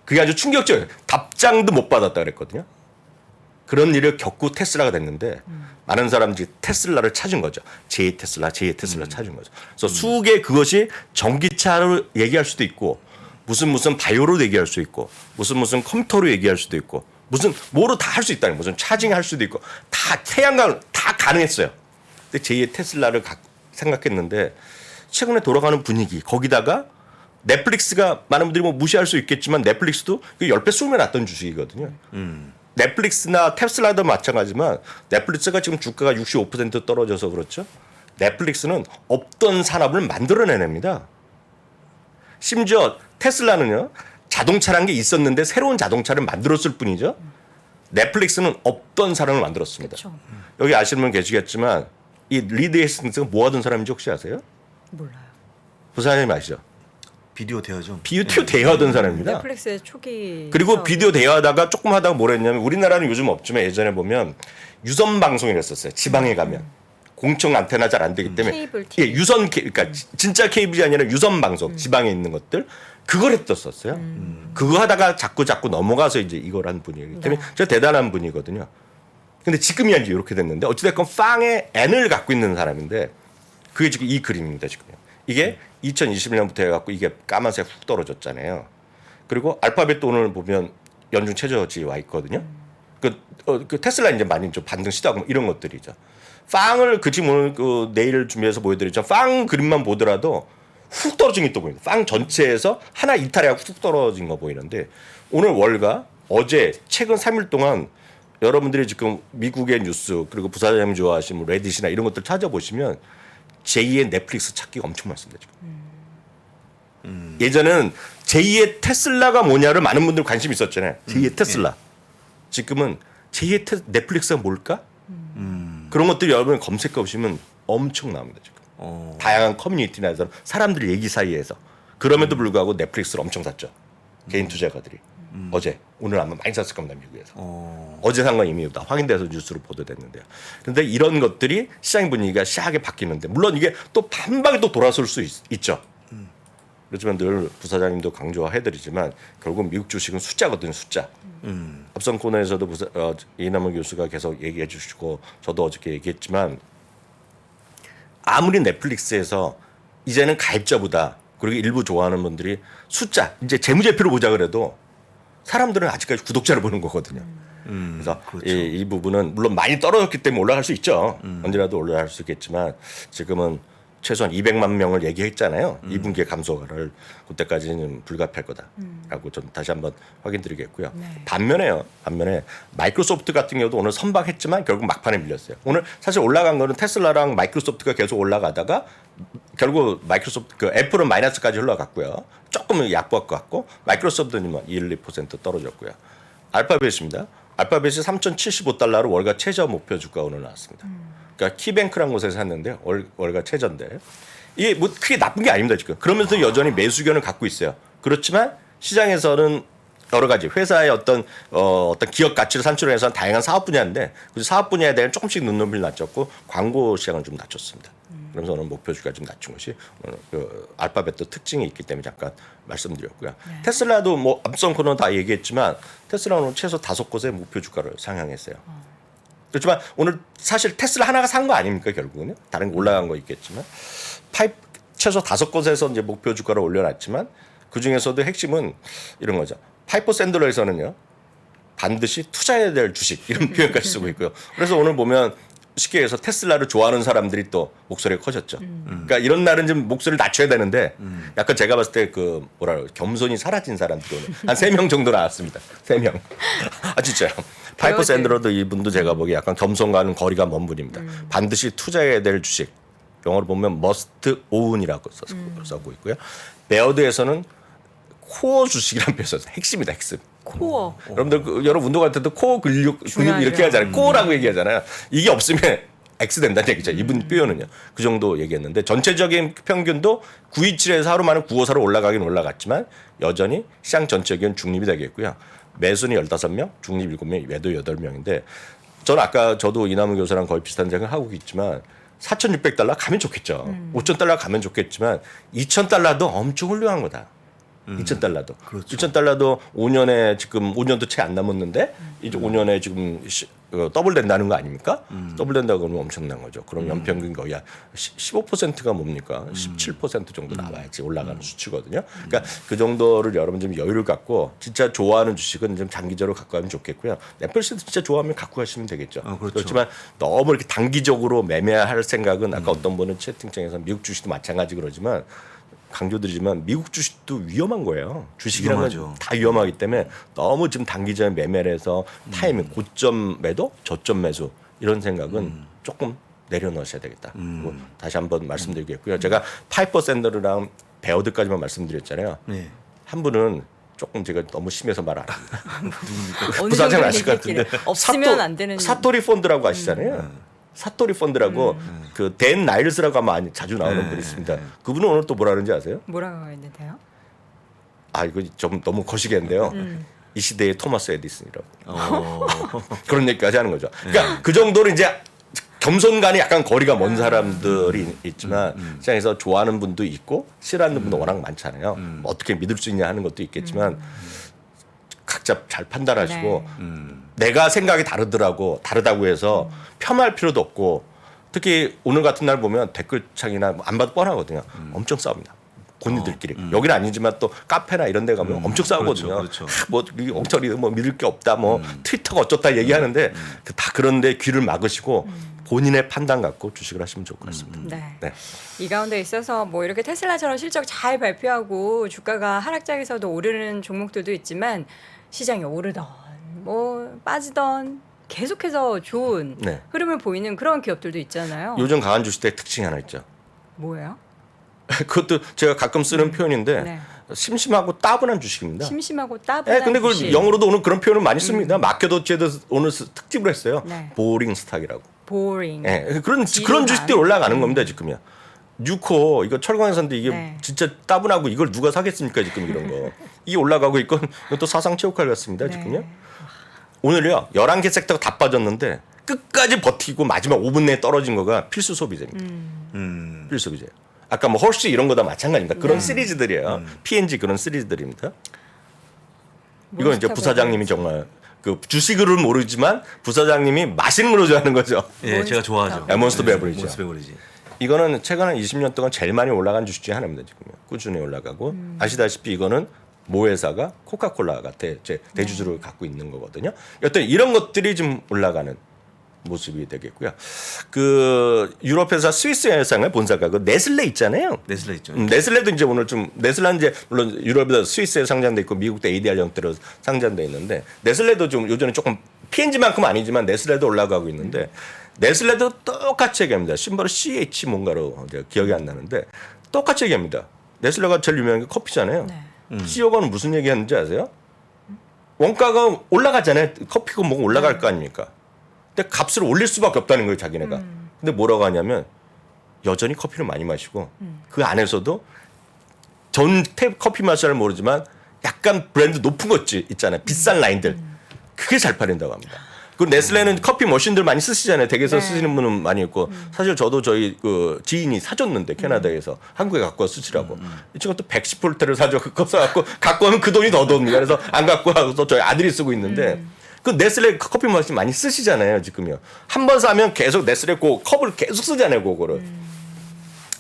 그게 아주 충격적이에요. 답장도 못 받았다 그랬거든요. 그런 일을 겪고 테슬라가 됐는데 많은 사람들이 테슬라를 찾은 거죠. 제2 테슬라 찾은 거죠. 그래서 수개 그것이 전기차로 얘기할 수도 있고 무슨 바이오로 얘기할 수 있고 무슨 컴퓨터로 얘기할 수도 있고 무슨 뭐로 다 할 수 있다는 무슨 차징 할 수도 있고 다 태양광 다 가능했어요. 근데 제2의 테슬라를 생각했는데 최근에 돌아가는 분위기 거기다가 넷플릭스가 많은 분들이 뭐 무시할 수 있겠지만 넷플릭스도 10배 쏘면 났던 주식이거든요. 넷플릭스나 테슬라도 마찬가지지만 넷플릭스가 지금 주가가 65% 떨어져서 그렇죠. 넷플릭스는 없던 산업을 만들어내냅니다. 심지어 테슬라는요. 자동차란 게 있었는데 새로운 자동차를 만들었을 뿐이죠. 넷플릭스는 없던 산업을 만들었습니다. 그렇죠. 여기 아시는 분 계시겠지만 이 리드 헤스팅스가 뭐 하던 사람인지 혹시 아세요? 몰라요. 부사장님 아시죠? 비디오 대여죠. 비디오 대여하던 사람입니다. 넷플릭스의 초기 그리고 사업. 비디오 대여하다가 조금 하다가 뭘 했냐면 우리나라는 요즘 없지만 예전에 보면 유선 방송이라 했었어요. 지방에 가면 공청 안테나 잘 안 되기 때문에 케이블 TV. 유선 그러니까 진짜 케이블이 아니라 유선 방송 지방에 있는 것들 그걸 했었어요. 그거 하다가 자꾸 넘어가서 이제 이걸 한 분이기 때문에 네. 진짜 대단한 분이거든요. 근데 지금이야 이제 이렇게 됐는데 어찌됐건 팡의 N을 갖고 있는 사람인데 그게 지금 이 그림입니다. 지금요. 이게 2021년부터 해갖고 이게 까만색 훅 떨어졌잖아요. 그리고 알파벳도 오늘 보면 연중 최저치 와 있거든요. 그 테슬라 이제 많이 좀 반등 시도하고 이런 것들이죠. 팡을 그 지금 오늘 그 내일 준비해서 보여드리죠. 팡 그림만 보더라도 훅 떨어진 게 또 보입니다. 팡 전체에서 하나 이탈해갖고 훅 떨어진 거 보이는데 오늘 월가 어제 최근 3일 동안 여러분들이 지금 미국의 뉴스 그리고 부사장님 좋아하시는 뭐 레딧이나 이런 것들 찾아보시면 제2의 넷플릭스 찾기가 엄청 많습니다. 지금. 예전에는 제2의 테슬라가 뭐냐를 많은 분들 관심 있었잖아요. 제2의 테슬라. 지금은 제2의 넷플릭스가 뭘까? 그런 것들이 여러분 검색해 보시면 엄청 나옵니다. 지금. 다양한 커뮤니티나 사람들 얘기 사이에서. 그럼에도 불구하고 넷플릭스를 엄청 샀죠. 개인 투자가들이. 어제 오늘 아마 많이 샀을 겁니다. 미국에서. 어제 산 건 이미 다 확인돼서 뉴스로 보도됐는데요. 그런데 이런 것들이 시장 분위기가 시하게 바뀌는데 물론 이게 또 반박에 또 돌아설 수 있죠. 그렇지만 늘 부사장님도 강조해드리지만 결국 미국 주식은 숫자거든요. 숫자. 앞선 코너에서도 이남은 교수가 계속 얘기해 주시고 저도 어저께 얘기했지만 아무리 넷플릭스에서 이제는 가입자보다 그리고 일부 좋아하는 분들이 숫자 이제 재무제표를 보자 그래도 사람들은 아직까지 구독자를 보는 거거든요. 그래서 그렇죠. 이 부분은 물론 많이 떨어졌기 때문에 올라갈 수 있죠. 언제라도 올라갈 수 있겠지만 지금은 최소한 200만 명을 얘기했잖아요. 2분기에 감소를 그때까지는 불가피할 거다라고 전 다시 한번 확인드리겠고요. 네. 반면에 마이크로소프트 같은 경우도 오늘 선박했지만 결국 막판에 밀렸어요. 오늘 사실 올라간 거는 테슬라랑 마이크로소프트가 계속 올라가다가 결국 마이크로소프트 그 애플은 마이너스까지 흘러갔고요. 조금 약보할 것 같고 마이크로소프트는 1-2% 떨어졌고요. 알파벳입니다. 알파벳이 3,075달러로 월가 최저 목표 주가 오늘 나왔습니다. 그러니까 키뱅크라는 곳에서 샀는데 월가 최저인데 이게 뭐 크게 나쁜 게 아닙니다 지금. 그러면서 여전히 매수 견을 갖고 있어요. 그렇지만 시장에서는 여러 가지 회사의 어떤 기업 가치를 산출해서 다양한 사업 분야인데 그 사업 분야에 대한 조금씩 눈높이를 낮췄고 광고 시장을 좀 낮췄습니다. 그러면서 오늘 목표 주가 좀 낮춘 것이 오늘 그 알파벳도 특징이 있기 때문에 잠깐 말씀드렸고요. 네. 테슬라도 뭐 앞선 코너 다 얘기했지만 테슬라는 최소 5곳의 목표 주가를 상향했어요. 그렇지만 오늘 사실 테슬라 하나가 산 거 아닙니까 결국은요. 다른 거 올라간 거 있겠지만 최소 5곳에서 이제 목표 주가를 올려놨지만 그 중에서도 핵심은 이런 거죠. 파이퍼 샌들러에서는요 반드시 투자해야 될 주식 이런 표현까지 쓰고 있고요. 그래서 오늘 보면 쉽게 해서 테슬라를 좋아하는 사람들이 또 목소리가 커졌죠. 그러니까 이런 날은 좀 목소리를 낮춰야 되는데 약간 제가 봤을 때 그 겸손이 사라진 사람들이 오늘 한 3명 정도 나왔습니다. 3명. 아 진짜요. 파이퍼 샌들러도 이분도 제가 보기에 약간 겸손과는 거리가 먼 분입니다. 반드시 투자해야 될 주식. 영어로 보면 must own이라고 써고 있고요. 베어드에서는 코어 주식이라는 표현 썼어요. 핵심이다, 핵심. 코어. 여러분들 여러 운동할 때도 코어 근육 이렇게 하잖아요. 코어라고 얘기하잖아요. 이게 없으면 X 된다는 얘기죠. 이분 표현은요. 그 정도 얘기했는데 전체적인 평균도 927에서 하루 만에 954로 올라가긴 올라갔지만 여전히 시장 전체 기준 중립이 되겠고요. 매수는 15명, 중립 7명, 외도 8명인데 저는 아까 저도 이남은 교수랑 거의 비슷한 생각을 하고 있지만 4,600달러 가면 좋겠죠. 5,000달러 가면 좋겠지만 2,000달러도 엄청 훌륭한 거다. 2,000달러도. 그렇죠. 2,000달러도 5년에 지금 5년도 채 안 남았는데 이제 5년에 지금 더블 된다는 거 아닙니까? 더블 된다고 그러면 엄청난 거죠. 그럼 연평균 거의 15%가 뭡니까? 17% 정도 나와야지 올라가는 수치거든요. 그러니까 그 정도를 여러분 좀 여유를 갖고 진짜 좋아하는 주식은 좀 장기적으로 갖고 가면 좋겠고요. 넷플릭스도 진짜 좋아하면 갖고 가시면 되겠죠. 그렇죠. 그렇지만 너무 이렇게 단기적으로 매매할 생각은 아까 어떤 분은 채팅창에서 미국 주식도 마찬가지 그러지만 강조드리지만 미국 주식도 위험한 거예요. 주식이라는 건 다 위험하기 때문에 너무 지금 단기적인 매매를 해서 타이밍 고점 매도, 저점 매수 이런 생각은 조금 내려놓으셔야 되겠다. 그리고 다시 한번 말씀드리겠고요. 제가 파이퍼 샌더르랑 베어드까지만 말씀드렸잖아요. 네. 한 분은 조금 제가 너무 심해서 말 안 합니다. 어느 부사장 정도 아실 것 같은데 없으면 안 되는 사토리 펀드라고 아시잖아요. 사토리 펀드라고 그 댄 나일스라고 하면 자주 나오는 분이 있습니다. 그분은 오늘 또 뭐라 그러는지 아세요? 뭐라고 했는데요? 아 이거 좀 너무 거시기한데요. 이 시대의 토마스 에디슨이라고 그런 얘기까지 하는 거죠. 그러니까 그 정도로 이제 겸손간이 약간 거리가 먼 사람들이 있지만 시장에서 좋아하는 분도 있고 싫어하는 분도 워낙 많잖아요. 뭐 어떻게 믿을 수 있냐 하는 것도 있겠지만 각자 잘 판단하시고 네. 내가 생각이 다르다고 해서 폄하할 필요도 없고 특히 오늘 같은 날 보면 댓글창이나 안 봐도 뻔하거든요. 엄청 싸웁니다. 본인들끼리 여기는 아니지만 또 카페나 이런 데 가면 엄청 싸우거든요. 그렇죠. 뭐 엉터리 뭐 믿을 게 없다 뭐 트위터가 어쩌다 얘기하는데 다 그런데 귀를 막으시고 본인의 판단 갖고 주식을 하시면 좋을 것 같습니다. 네. 네. 이 가운데 있어서 뭐 이렇게 테슬라처럼 실적 잘 발표하고 주가가 하락장에서도 오르는 종목들도 있지만 시장이 오르던 뭐 빠지던 계속해서 좋은 네. 흐름을 보이는 그런 기업들도 있잖아요. 요즘 강한 주식의 특징이 하나 있죠. 뭐예요? 그것도 제가 가끔 쓰는 표현인데 네. 심심하고 따분한 주식입니다. 심심하고 따분한 네, 근데 그 주식. 영어로도 오늘 그런 표현을 많이 씁니다. 마켓워치에도 오늘 특집을 했어요. 네. 보링 스탁이라고. 보링. 네, 그런 지루한. 주식들이 올라가는 겁니다 지금요. 뉴코 이거 철강회사인데 이게 네. 진짜 따분하고 이걸 누가 사겠습니까 지금 이런 거. 이게 올라가고 있건 이건 또 사상체육할 같습니다 네. 지금요. 오늘요 11개 섹터가 다 빠졌는데 끝까지 버티고 마지막 5분 내에 떨어진 거가 필수 소비재입니다. 필수 소비재. 아까 뭐 홀스 이런 거 다 마찬가지입니다. 그런 네. 시리즈들이에요. P&G 그런 시리즈들입니다. 이건 이제 몬스터 부사장님이 베버리지. 정말 그 주식으로는 모르지만 부사장님이 마시는 걸로 좋아하는 거죠. 예, 제가 좋아하죠. 몬스터 베버리지. 몬스터 베버리지. 이거는 최근 한 20년 동안 제일 많이 올라간 주식 중에 하나입니다. 지금 꾸준히 올라가고 아시다시피 이거는 모 회사가 코카콜라가 대주주를 갖고 있는 거거든요. 여튼 이런 것들이 좀 올라가는 모습이 되겠고요. 그 유럽 회사 스위스 회사의 본사가 그 네슬레 있잖아요. 네슬레 있죠. 네슬레도 이제 오늘 좀 네슬라는 이제 물론 유럽에서 스위스에 상장돼 있고 미국도 ADR 형태로 상장돼 있는데 네슬레도 좀 요즘에 조금 P&G만큼 아니지만 네슬레도 올라가고 있는데 네슬레도 똑같이 얘기합니다. 심벌은 CH 뭔가로 이제 기억이 안 나는데 똑같이 얘기합니다. 네슬레가 제일 유명한 게 커피잖아요. 네. CEO가 무슨 얘기하는지 아세요? 원가가 올라가잖아요. 커피가 뭐가 올라갈 거 아닙니까? 근데 값을 올릴 수밖에 없다는 거예요, 자기네가. 근데 뭐라고 하냐면 여전히 커피를 많이 마시고 그 안에서도 전 커피 맛을 잘 모르지만 약간 브랜드 높은 것 있잖아요. 비싼 라인들. 그게 잘 팔린다고 합니다. 그 네슬레는 커피 머신들 많이 쓰시잖아요. 댁에서 네. 쓰시는 분은 많이 있고 사실 저도 저희 그 지인이 사줬는데 캐나다에서 한국에 갖고 와서 쓰시라고 이 친구가 또 110볼트를 사줘 그거 사갖고 갖고 오면 그 돈이 더 돕니다. 그래서 안 갖고 와서 저희 아들이 쓰고 있는데 그 네슬레 커피 머신 많이 쓰시잖아요. 지금요. 한 번 사면 계속 네슬레 그 컵을 계속 쓰잖아요. 그거를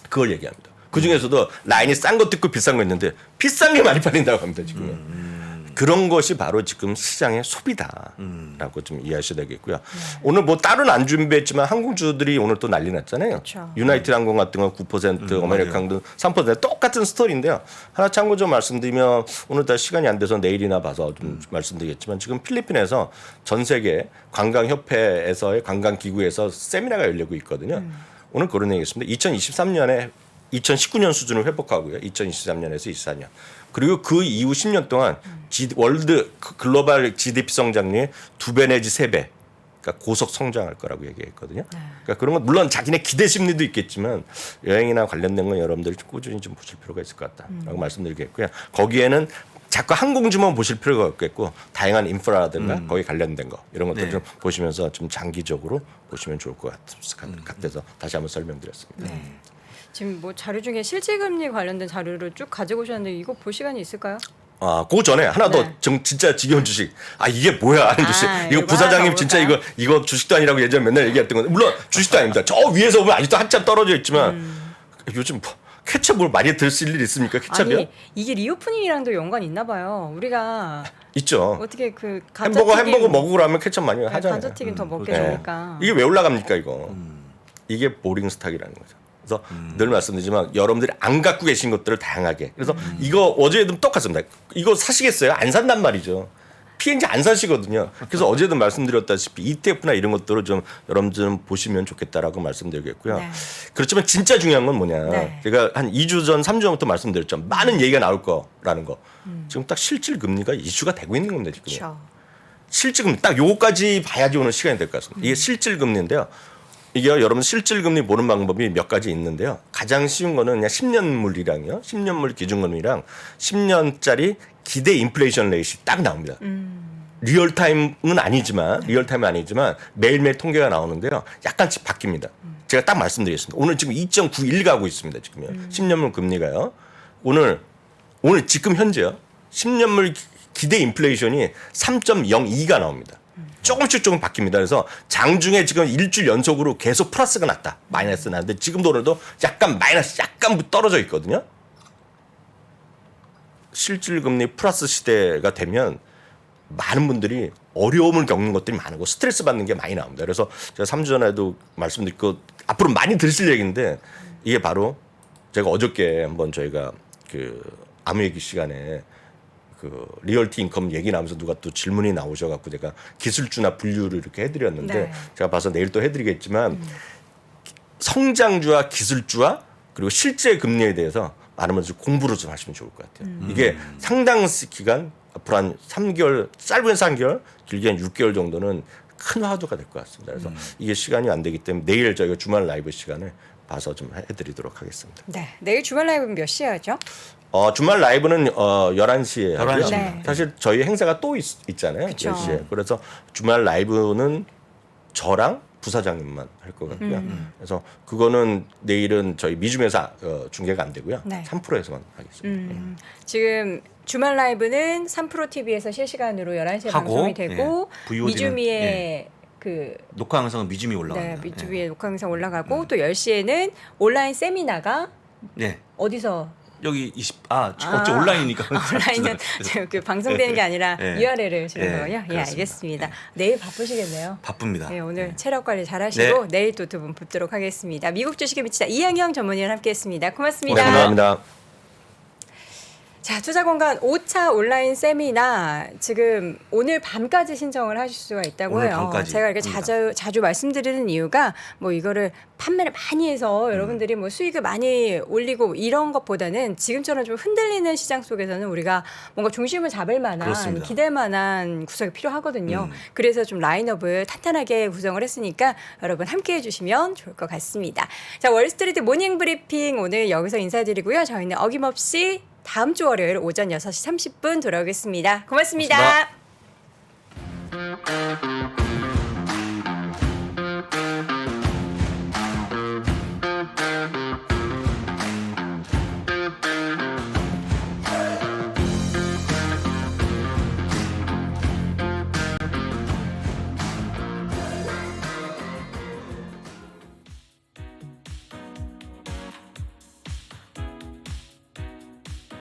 그걸 얘기합니다. 그 중에서도 라인이 싼 것도 있고 비싼 거 있는데 비싼 게 많이 팔린다고 합니다. 지금요. 그런 것이 바로 지금 시장의 소비다라고 좀 이해하셔야 되겠고요. 오늘 뭐 다른 안 준비했지만 항공주들이 오늘 또 난리 났잖아요. 그쵸. 유나이티드 항공 같은 건 9%, 아메리칸 항공 3% 똑같은 스토리인데요. 하나 참고 좀 말씀드리면 오늘 다 시간이 안 돼서 내일이나 봐서 좀 말씀드리겠지만 지금 필리핀에서 전 세계 관광협회에서의 관광기구에서 세미나가 열리고 있거든요. 오늘 그런 얘기했습니다. 2023년에 2019년 수준을 회복하고요. 2023년에서 24년. 그리고 그 이후 10년 동안 월드 글로벌 GDP 성장률이 2배 내지 3배. 그러니까 고속 성장할 거라고 얘기했거든요. 그러니까 그런 건 물론 자기네 기대 심리도 있겠지만 여행이나 관련된 건 여러분들이 꾸준히 좀 보실 필요가 있을 것 같다라고 말씀드리겠고요. 거기에는 자꾸 항공주만 보실 필요가 없겠고 다양한 인프라든가 거기 관련된 거 이런 것들 네. 좀 보시면서 좀 장기적으로 보시면 좋을 것 같아서 다시 한번 설명드렸습니다. 지금 뭐 자료 중에 실질금리 관련된 자료를 쭉 가지고 오셨는데 이거 볼 시간이 있을까요? 아, 그 전에 하나 네. 더 진짜 지겨운 주식. 아, 이게 뭐야 하는 주식. 이거 이거 부사장님 하나 진짜 가볼까요? 이거 주식도 아니라고 예전에 맨날 얘기했던 건데 물론 주식도 아닙니다. 저 위에서 보면 아직도 한참 떨어져 있지만 요즘 뭐 케첩을 많이 드실 일 있습니까? 케첩이요? 아니 이게 리오프닝이랑도 연관이 있나 봐요. 우리가 있죠. 어떻게 그 햄버거 먹으고 하면 케첩 많이 하잖아요. 감자튀김 더 먹게 네. 되니까. 이게 왜 올라갑니까 이거? 이게 보링 스탁이라는 거죠. 그래서 늘 말씀드리지만 여러분들이 안 갖고 계신 것들을 다양하게. 그래서 이거 어제도 똑같습니다. 이거 사시겠어요? 안 산단 말이죠. P&G 안 사시거든요. 그래서 어제도 말씀드렸다시피 ETF나 이런 것들을 좀 여러분들은 보시면 좋겠다라고 말씀드리겠고요. 네. 그렇지만 진짜 중요한 건 뭐냐. 네. 제가 한 2주 전, 3주 전부터 말씀드렸죠. 많은 얘기가 나올 거라는 거. 지금 딱 실질 금리가 이슈가 되고 있는 겁니다. 지금. 그렇죠. 실질금리 딱 요거까지 봐야지 오늘 시간이 될 것 같습니다. 이게 실질금리인데요. 이게 여러분 실질금리 보는 방법이 몇 가지 있는데요. 가장 쉬운 거는 그냥 10년물이랑요. 10년물 기준금리랑 10년짜리 기대 인플레이션 레이시 딱 나옵니다. 리얼타임은 아니지만 매일매일 통계가 나오는데요. 약간씩 바뀝니다. 제가 딱 말씀드리겠습니다. 오늘 지금 2.91 가고 있습니다. 지금요. 10년물 금리가요. 오늘 지금 현재요. 10년물 기대 인플레이션이 3.02가 나옵니다. 조금씩 조금 바뀝니다. 그래서 장중에 지금 일주일 연속으로 계속 플러스가 났다. 마이너스 나는데 지금도 오늘도 약간 마이너스 약간 떨어져 있거든요. 실질 금리 플러스 시대가 되면 많은 분들이 어려움을 겪는 것들이 많고 스트레스 받는 게 많이 나옵니다. 그래서 제가 3주 전에도 말씀드렸고 앞으로 많이 들으실 얘기인데 이게 바로 제가 어저께 한번 저희가 그 아무 얘기 시간에 그 리얼티 인컴 얘기 나오면서 누가 또 질문이 나오셔갖고 제가 기술주나 분류를 이렇게 해드렸는데 네. 제가 봐서 내일 또 해드리겠지만 성장주와 기술주와 그리고 실제 금리에 대해서 많은 분들이 공부를 좀 하시면 좋을 것 같아요. 이게 상당 기간 앞으로 한 3개월 짧은 3개월 길게 한 6개월 정도는 큰 화두가 될 것 같습니다. 그래서 이게 시간이 안 되기 때문에 내일 저희가 주말 라이브 시간에 봐서 좀 해드리도록 하겠습니다. 네. 내일 주말 라이브는 몇 시에 하죠? 주말 라이브는 11시에 하고요. 11시. 네. 사실 저희 행사가 또 있잖아요. 그쵸. 10시에. 그래서 주말 라이브는 저랑 부사장님만 할 것 같고요. 그래서 그거는 내일은 저희 미줌에서 중계가 안 되고요. 네. 3프로에서만 하겠습니다. 지금 주말 라이브는 3프로 TV에서 실시간으로 11시에 하고, 방송이 되고 예. VOD 는, 미주미의 예. 그 녹화 영상은 미줌이 네, 올라갑니다. 미주미의 녹화 영상 올라가고 또 10시에는 온라인 세미나가 네. 어디서 여기 어째 온라인이니까. 온라인은 그 방송되는 게 아니라 예. URL을 주는 예, 거군요. 예, 그렇습니다. 알겠습니다. 예. 내일 바쁘시겠네요. 바쁩니다. 네, 오늘 체력 관리 잘 하시고 내일 또 두 분 뵙도록 하겠습니다. 미국 주식의 미치다 이양형 전문위원 함께했습니다. 고맙습니다. 네, 감사합니다. 자, 투자공간 5차 온라인 세미나 지금 오늘 밤까지 신청을 하실 수가 있다고 오늘 해요. 밤까지 제가 이렇게 합니다. 자주 말씀드리는 이유가 뭐 이거를 판매를 많이 해서 여러분들이 뭐 수익을 많이 올리고 이런 것보다는 지금처럼 좀 흔들리는 시장 속에서는 우리가 뭔가 중심을 잡을 만한 그렇습니다. 기댈 만한 구석이 필요하거든요. 그래서 좀 라인업을 탄탄하게 구성을 했으니까 여러분 함께 해주시면 좋을 것 같습니다. 자, 월스트리트 모닝 브리핑 오늘 여기서 인사드리고요. 저희는 어김없이 다음 주 월요일 오전 6시 30분 돌아오겠습니다. 고맙습니다. 고맙습니다.